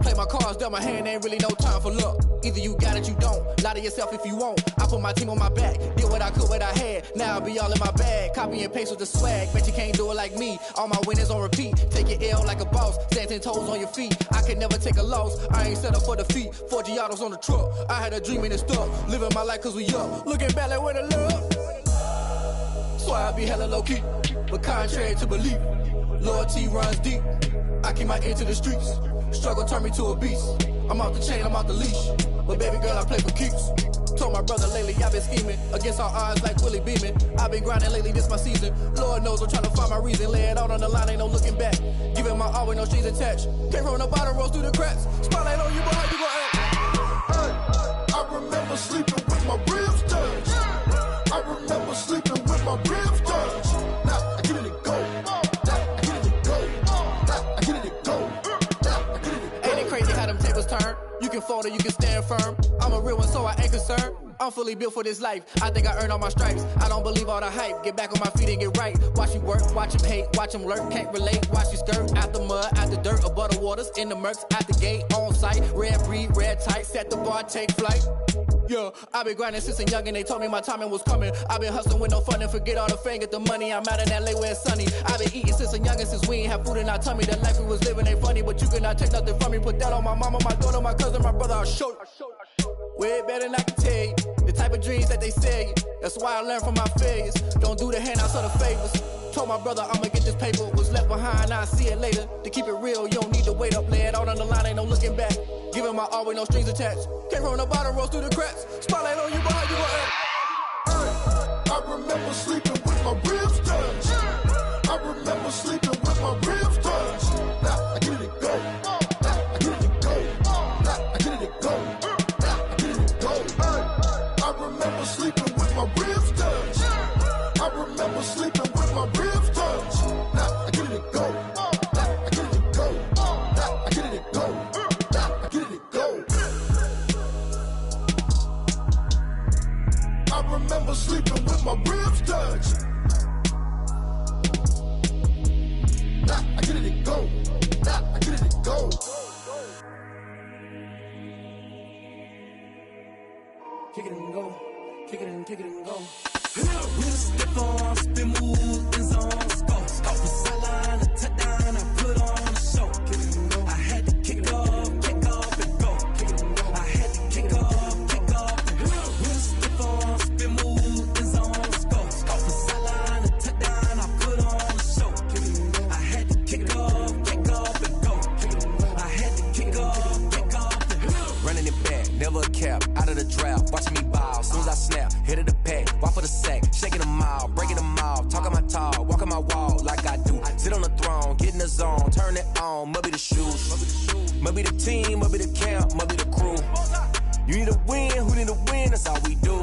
Play my cards, dealt my hand, ain't really no time for luck. Either you got it, you don't. Lie to yourself if you won't. I put my team on my back, did what I could, what I had. Now I'll be all in my bag, copy and paste with the swag. Bet you can't do it like me. All my winners on repeat. Take your L like a boss, stand 10 toes on your feet. I can never take a loss, I ain't set up for defeat. 4 Giottos on the truck, I had a dream and it stuck. Living my life cause we up, looking back like where the love. So I be hella low key, but contrary to belief, loyalty runs deep. I keep my ear to the streets. Struggle turned me to a beast. I'm off the chain, I'm off the leash. But baby girl, I play for keeps. Told my brother lately, I've been scheming against all odds like Willie Beeman. I've been grinding lately, this my season. Lord knows I'm trying to find my reason. Lay it out on the line, ain't no looking back. Giving my all with no strings attached. Came from the bottom, rose through the cracks. Spotlight on you, boy, how you gon' act? Hey, I remember sleeping with my ribs touched. I remember sleeping with my ribs touched. Now I get it to go. Now I get it to go. Now I get it to go. Ain't it crazy how them tables turn? You can fold or you can stand firm. I'm a real one, so I ain't concerned. I'm fully built for this life. I think I earned all my stripes. I don't believe all the hype. Get back on my feet and get right. Watch you work, watch him hate, watch him lurk. Can't relate, watch you skirt. Out the mud, out the dirt, above the waters, in the murks, out the gate, on site. Red breed, red tight, set the bar, take flight. Yeah, I been grinding since a young and they told me my timing was coming. I been hustling with no fun and forget all the fame, get the money. I'm out in LA where it's sunny. I been eating since a young and since we ain't have food in our tummy. The life we was living ain't funny, but you cannot take nothing from me. Put that on my mama, my daughter, my cousin, my brother, I'll show you. Way better than I can tell you. The type of dreams that they sell you. That's why I learned from my failures. Don't do the handouts or the favors. Told my brother I'ma get this paper. Was left behind, I'll see it later. To keep it real, you don't need to wait up. Lay it out on the line, ain't no looking back. Giving my all with no strings attached. Came from the bottom, rose through the cracks. Spotlight on you, boy, how you gon' act? I remember sleeping with my ribs touched. I remember sleeping with my ribs touched. Now I get it to go. Now I get it to go. Now I get it to go. Now I get it to go. I remember sleeping with my ribs touched. I remember sleeping with my ribs touched. Now I get it to go. Now I get it to go. Now I get it to go. Now I get it to go. I remember sleeping with my ribs touched. Now I get it to go. Now I get it to go. Kick it and go. Kick it and go. With a step on, spin move, in zone, scope. From sideline to touchdown, I put on a show. Kick it and go. I had to kick off and go. Kick it and go. I had to kick off and go. With a step on, spin move, in zone, scope. From sideline to touchdown, I put on a show. Kick it and go. I had to kick off and go. Kick it and go. I had to kick off and go. Running it back, never a cap, out of the draft. Watching me ball, soon as I snap, hit of the pack, walk for the sack, shaking them all, breaking them off, talking my talk, walking my wall like I do. Sit on the throne, get in the zone, turn it on, must be the shoes, must be the team, must be the camp, must be the crew. You need a win, who need a win, that's all we do.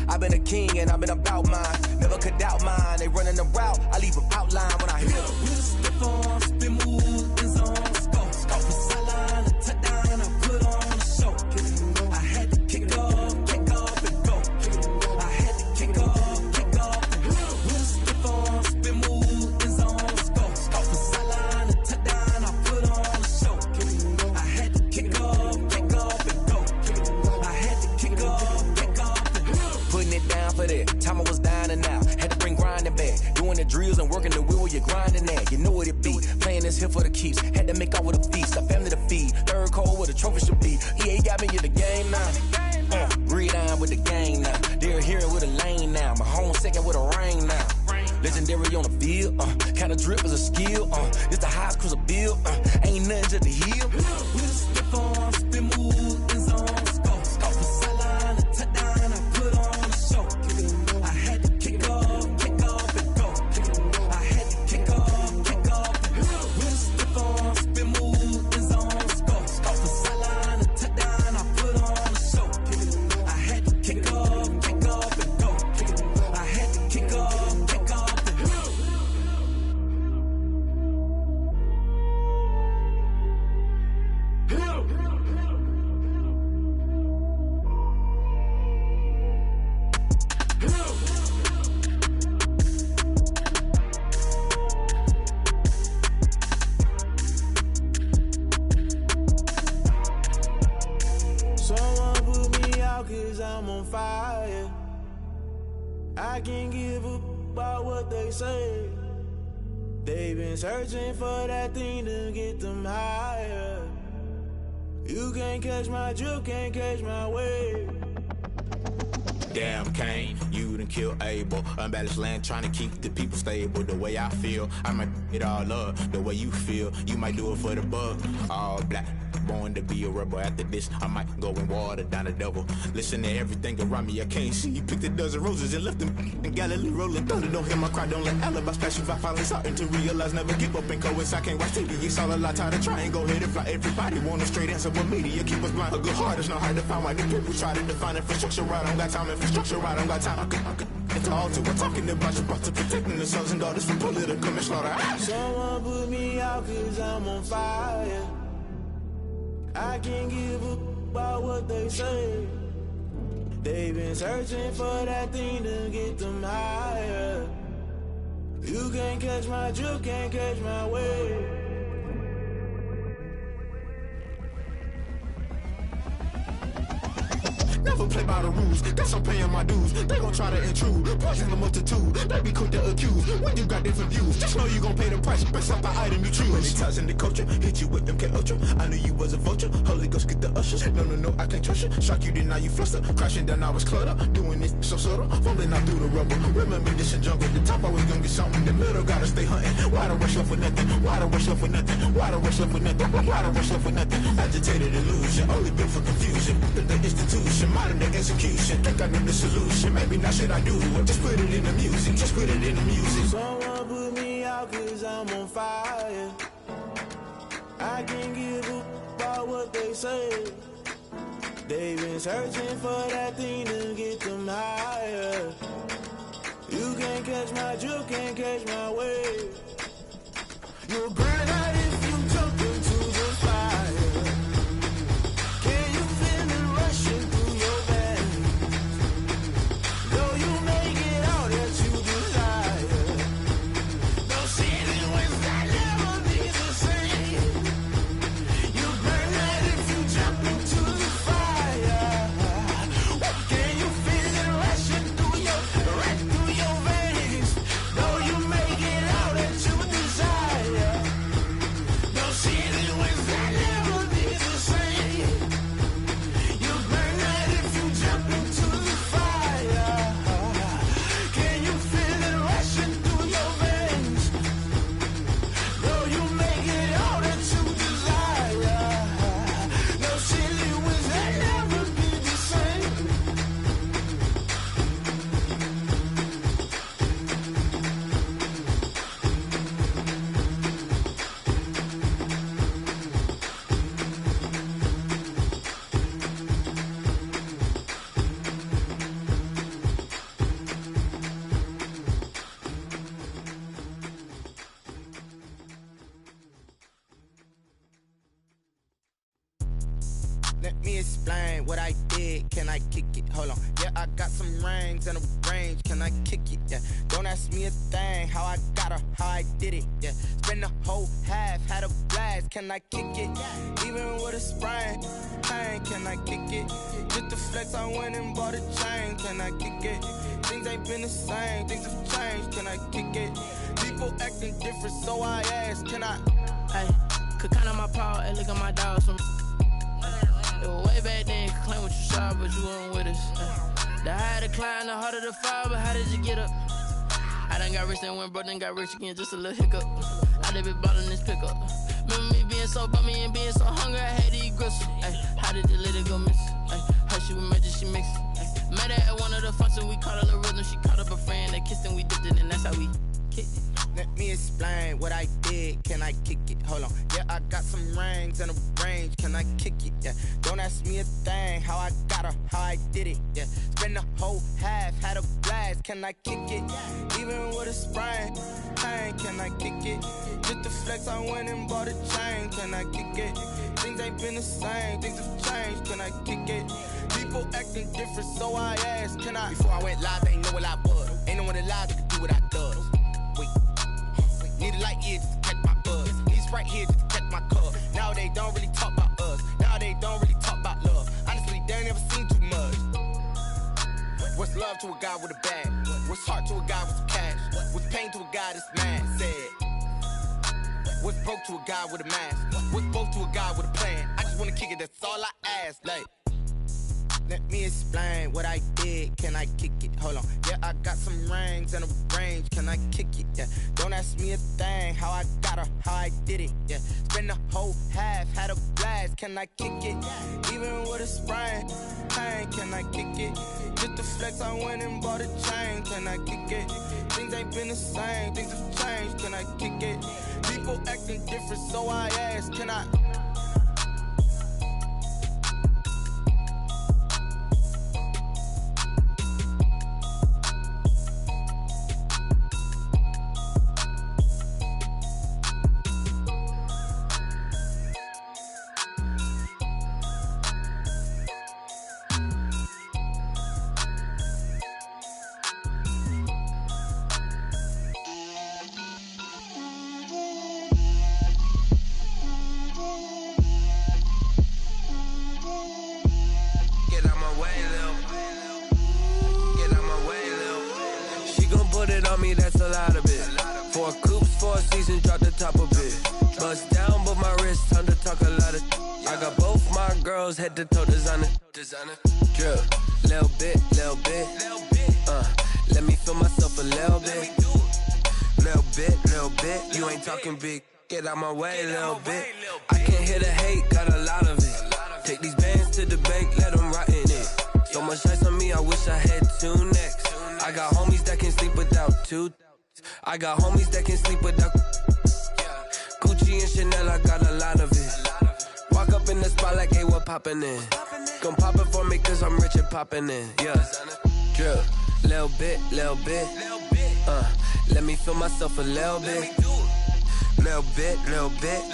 I've been a king and I've been about mine, never could doubt mine. They running the route, I leave them outline when I hit them. With a step on, spin move, in zone, scope from sideline to touchdown, I put on a show. I had to kick off and go. I had to kick off and go. With a step on, spin move, in zone, scope from sideline to touchdown, I put on a show. I had to kick off and go. I had to kick off and go. Putting it down for that, time I was down and out. Had to bring grinding back, doing the drills and working the wheel where you're grinding at. You know what it be, playing this here for the keeps. Had to make out with a feast, a family to feed. Third cold where the trophy should be. EA got me in the game now. Read on with the game now. They're hearing with a lane now. My home second with a rain now. Legendary on the field, kind of drip is a skill. It's the highest cruiser bill, ain't nothing just to heal. With a step on, spin move, in zone, scope from sideline to touchdown, I put on a show. I had to kick off and go. I had to kick off and go. With a step on, spin move, in zone, scope from sideline to touchdown, I put on a show. I had to kick off and go. I had to kick off and go. I'm on fire. I can't give up about what they say. They've been searching for that thing to get them higher. You can't catch my drift, can't catch my wave. Damn, Kane, you done killed Abel. Unbalanced land, trying to keep the people stable. The way I feel, I might it all up. The way you feel, you might do it for the buck. All black, born to be a rebel. After this, I might go and water down the devil. Listen to everything around me, I can't see. Picked a dozen roses and left them in Galilee rolling thunder. Don't hear my cry, don't let alibis pass you by. Finally starting to realize, never give up and coincide. Can't watch TV, it's all a lot. Tired of trying, go ahead and fly. Everybody want a straight answer, but media keep us blind. A good heart is not hard to find. Why the people try to define infrastructure right? I don't got time, infrastructure right, I don't got time. It's all to we're talking about you, about to protecting the sons and daughters from political manslaughter. Someone put me out cause I'm on fire. I can't give up about what they say. They've been searching for that thing to get them higher. You can't catch my drift, can't catch my wave. Never play by the rules, guess I'm paying my dues. They gon' try to intrude, poison the multitude. They be quick to accuse, when you got different views. Just know you gon' pay the price, based off the item you choose. Many times in the culture, hit you with them MK Ultra. I knew you was a vulture, Holy Ghost get the ushers. No, I can't trust you. Shock you, then now you fluster. Crashing down, I was cluttered. Doing this so subtle, fumbling out through the rubble. Remember this in jungle, the top I was gonna get something. The middle gotta stay hunting. Why the rush left for nothing? Why the rush left for nothing? Why the rush left for nothing? Why the rush left for nothing? Agitated illusion, only built for confusion. The institution, modern day execution. Think I know the solution. Maybe now should I do it? Just put it in the music. Just put it in the music. Someone put me out cause I'm on fire. I can't give up about what they say. They've been searching for that thing to get them higher. You can't catch my drift, can't catch my wave. You'll burn out if you jump into the fire. Can you feel it rushing through your veins? Though you make it all that you desire. No ceiling wins that never be the same. You burn out if you jump into the fire. Can you feel it rushing through your veins? Though you make it all that you desire. No ceiling wins that never be the same. You burn out if you jump into the fire. Can you feel it rushing through your veins? Though you make it all that you desire. No ceiling wins that never be the same. Let me explain what I did. Can I kick it? Hold on. Yeah, I got some rings and a range. Can I kick it? Yeah. Don't ask me a thing. How I got her, how I did it. Yeah. Spend the whole half, had a blast. Can I kick it? Even with a sprain. Pain, can I kick it? Just the flex, I went and bought a chain. Can I kick it? Things ain't been the same. Things have changed. Can I kick it? People acting different, so I ask. Can I? Hey, could count on my power and look at my dogs from. It was way back then, could claim what you saw, but you weren't with us. The higher the climb, the harder the fall, but how did you get up? I done got rich, then went broke, then got rich again, just a little hiccup. I done been ballin' this pickup. Remember me being so bummy and being so hungry, I had to eat gristle. Ay, how did the lady go miss? Ay, her she was magic, she mixed. Ay, met her at one of the functions, we caught a little rhythm, she caught up a friend, they kissed and we dipped it, and that's how we kicked it. Let me explain what I did. Can I kick it? Hold on. Yeah, I got some rings and a range. Can I kick it? Yeah. Don't ask me a thing. How I got her, how I did it. Yeah. Spend the whole half, had a blast. Can I kick it? Even with a sprain. Pain, can I kick it? Just the flex, I went and bought a chain. Can I kick it? Things ain't been the same. Things have changed. Can I kick it? People acting different, so I asked. Can I? Before I went live, they ain't know what I was. Ain't no one alive that could do what I does. Need a light year just to catch my buzz. Need Sprite here just to catch my cup. Now they don't really talk about us. Now they don't really talk about love. Honestly, they ain't never seen too much. love to a guy with a bag? What's heart to a guy with some cash? What's pain to a guy that's mad? Said, what's broke to a guy with a mask? What's both to a guy with a plan? I just wanna kick it, that's all I ask. Like, let me explain what I did. Can I kick it? Hold on. Yeah, I got some rings and a range. Can I kick it? Yeah. Don't ask me a thing. How I got her, how I did it. Yeah. Spend the whole half, had a blast. Can I kick it? Even with a sprain, pain. Can I kick it? Just to flex, I went and bought a chain. Can I kick it? Things ain't been the same. Things have changed. Can I kick it? People acting different, so I ask. Can I? That's a lot of it. 4 coops, 4 seasons, drop the top of it. Bust down, but my wrist, time to talk a lot of. I got both my girls head to toe designer. Drip, little bit. Let me feel myself a little bit. Little bit. You ain't talking big. Get out my way, little bit. I can't hear the hate, got a lot of it. Take these bands to the bank, let them rot in it. So much ice on me, I wish I had 2 necks. I got homies that can sleep without 2. I got homies that can sleep without Gucci and Chanel, I got a lot of it. Walk up in the spot like, hey, what poppin' in? Gon' pop it for me cause I'm rich and poppin' in. Yeah, drip, little bit. Let me feel myself a little bit. Little bit.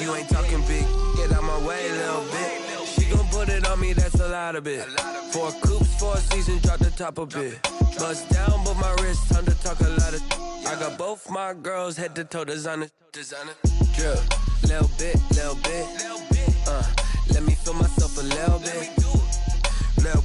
You ain't talking big. Get out my way, little bit. She gon' put it on me, that's a lot of it. 4 coops, 4 seasons, drop the top a bit. Bust down, but my wrist, time to talk a lot of. I got both my girls head to toe designer. Drip, little bit. Let me feel myself a little bit. Little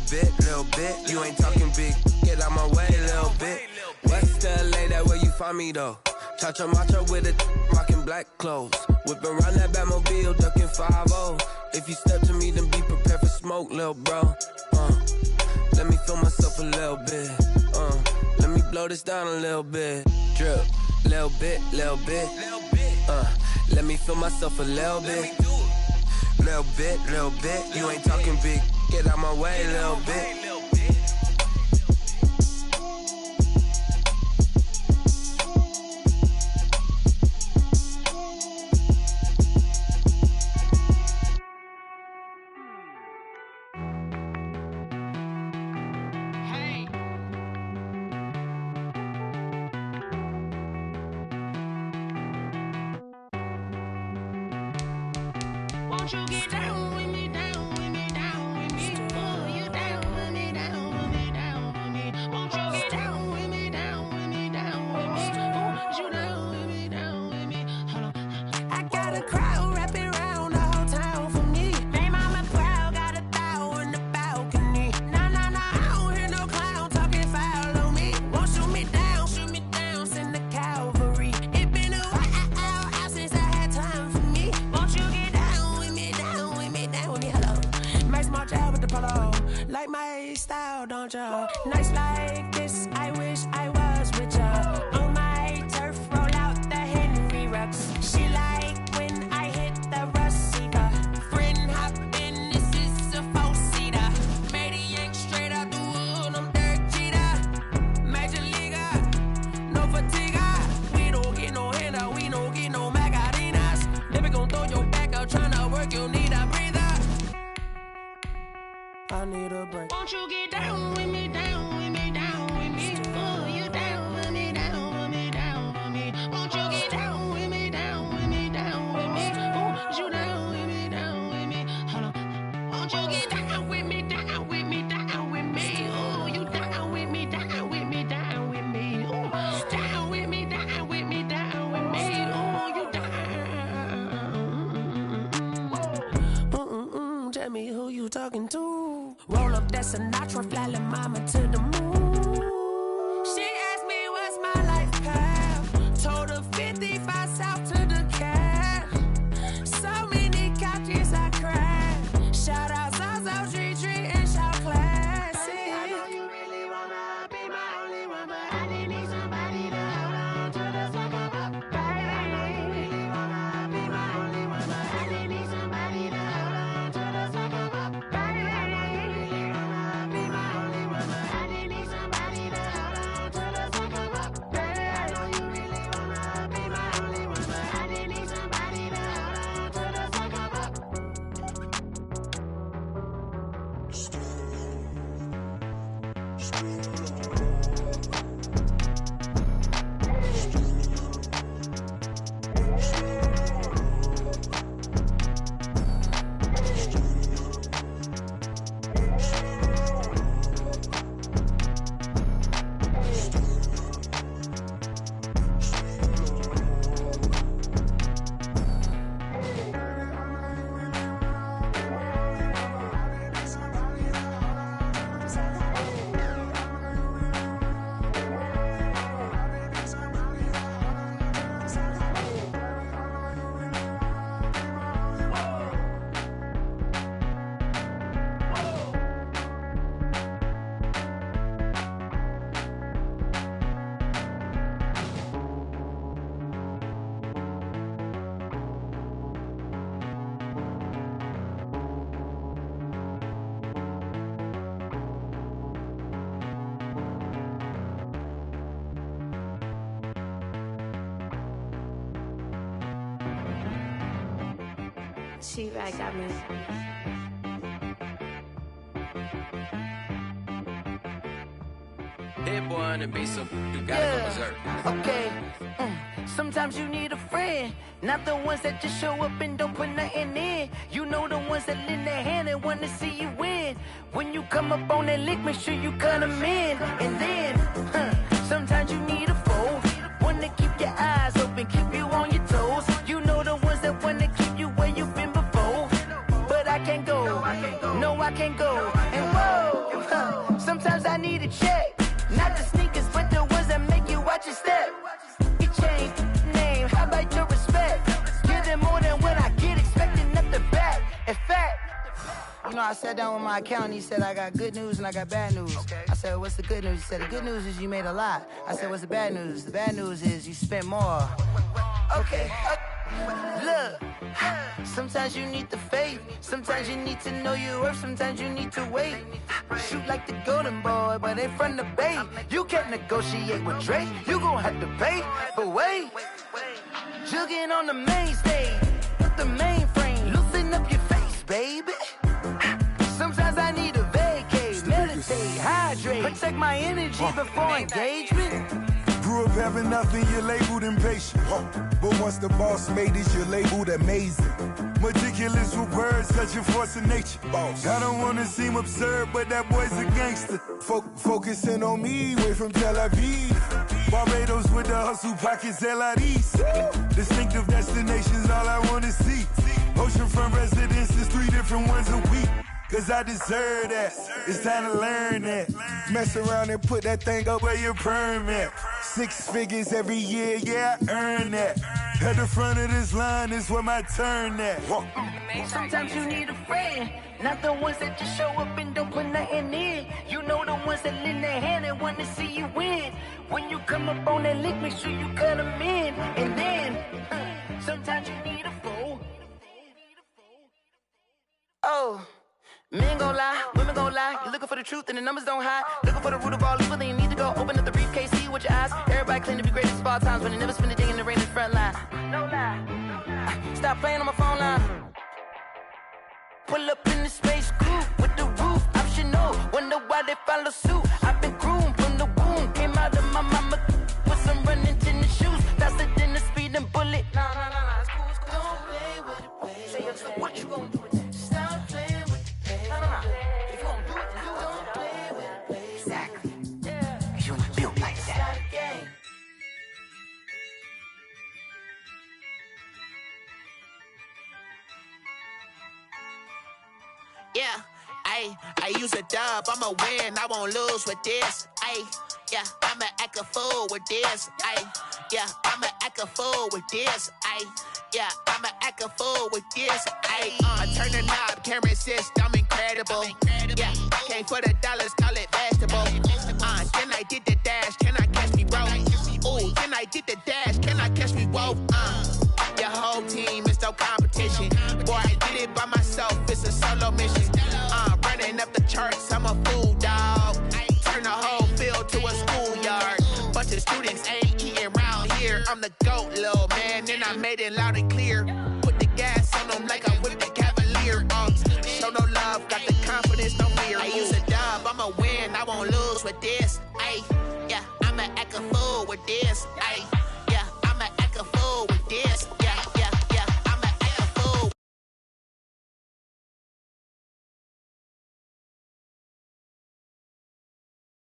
bit. You ain't talking big. Get out my way, little bit. West LA, that where you find me though. Cha-cha matcha with it, rockin' black clothes. Whippin' around that Batmobile, duckin' 5-0. If you step to me, then be prepared for smoke, lil' bro. Let me feel myself a little bit. Let me blow this down a little bit. Drip, little bit. Let me feel myself a little bit. Little bit. You ain't talking big. Get out my way, little bit. Won't you get down with me, down with me, down with me? Oh, you down with me, down with me, down with me. Won't you get down with me, down with me, down with me? Oh, you down with me, down with me? Hold on. I got a crowd wrapping around the whole town for me. They mama proud, got a thou in the balcony. Nah, I don't hear no clown talking foul on me. Won't shoot me down, send the cavalry. It been a while since I had time for me. Won't you get down with me, down with me, down with me? Hello. Max March out with the polo. Like my style, don't ya? Nights like this, I wish I was with ya. On my turf, roll out the Henry Rux. She like when I hit the receiver. Friend hop in, this is a 4-seater. Made a yank straight out the wood, I'm Derek Jeter. Major leaguer, no fatigue. We don't get no handout, we don't get no Macarinas. Never gon' throw your back out, tryna work, you'll need a breather. I need a break. Won't you get down with me, down with me, down with me? Oh, you down with me, down with me, down with me? Won't you get down with me, down with me, down with me? Oh, you down with me, down with me? Hold on. Won't you get down with me, down with me, down with me? Oh, you down with me, down with me, down with me? Oh, down with me, down with me, down with me? Oh, you down. Tell me who you talking to. Roll up that Sinatra, fly la mama to the moon. T-Rag got me. Hit boy on the beat, so you gotta go berserk. Okay. Sometimes you need a friend, not the ones that just show up and don't put nothing in. You know the ones that lend their hand and want to see you win. When you come up on that lick, make sure you cut them in. And then, sometimes you need a foe, one to keep your eyes open, keep you on your toes. You know the ones that want to keep you where you've been before. But I can't go, no I can't go. And whoa, sometimes I need a check. Not the sneakers, but the ones that make you watch your step. You change name, how about your respect? Give them more than what I get, expecting up the back. In fact, you know, I sat down with my accountant, he said, I got good news and I got bad news. I said, what's the good news? He said, the good news is you made a lot. I said, what's the bad news? The bad news is you spent more. Okay. Look, sometimes you need the faith, sometimes you need to know your worth, sometimes you need to wait. Shoot like the golden boy, but in front of Bay. You can't negotiate with Drake, you gon' have to pay. But wait, jugging on the main stage, with the mainframe, loosen up your face, baby. Sometimes I need a vacate, meditate, hydrate, protect my energy before engagement. Grew up having nothing, you're labeled impatient. But once the boss made it, you're labeled amazing. Meticulous with words, such a force of nature. I don't wanna seem absurd, but that boy's a gangster. Focusing on me, way from Tel Aviv. Barbados with the hustle pockets, LIDs. Distinctive destinations, all I wanna see. Oceanfront residences, 3 different ones a week. Cause I deserve that, it's time to learn that. Mess around and put that thing up where your permit. 6 figures every year, yeah, I earn that. At the front of this line is where my turn at. Sometimes you need a friend, not the ones that just show up and don't put nothing in. You know the ones that lend their hand and want to see you win. When you come up on that lick, make sure you cut them in. And then, sometimes you need a foe. Oh. Men gon' lie, women gon' lie. You're looking for the truth and the numbers don't hide. Looking for the root of all evil, then you need to go open up the briefcase, see with your eyes. Everybody claim to be greatest of all times, but they never spend a day in the rain in the front line. No lie. Stop playing on my phone line. Pull up in the space coupe with the roof optional. Wonder why they follow suit. I've been groomed from the womb. Came out of my mama with some running tennis shoes. Faster than the speeding bullet. Nah, it's cool, it's cool. Don't play with it, baby. Say what you gon' do? Stop playing. If you gon' do it, then you don't play with it, baby. Exactly. Yeah. You ain't built like that. Yeah, I use a dub, I'ma win, I won't lose with this. Yeah, I'ma act a fool with this. Yeah, I'ma act a fool with this. Yeah, I'ma act a fool with this. I turn the knob, camera assist, I'm incredible. Yeah, came for the dollars, call it vegetable. Then I did the dash, can I catch me, bro? Ooh, then I did the dash, can I catch me, whoa? Your whole team is no competition. Boy, I did it by myself, it's a solo mission. Running up the charts, I'm a fool, dog. Turn the whole field to a schoolyard. Bunch of students ain't eating round here. I'm the GOAT, little man, and I made it loud and clear. Put the gas on them like I'm with the Cavalier. Show no love, got the confidence, no fear. I use a dub, I'ma win, I won't lose with this.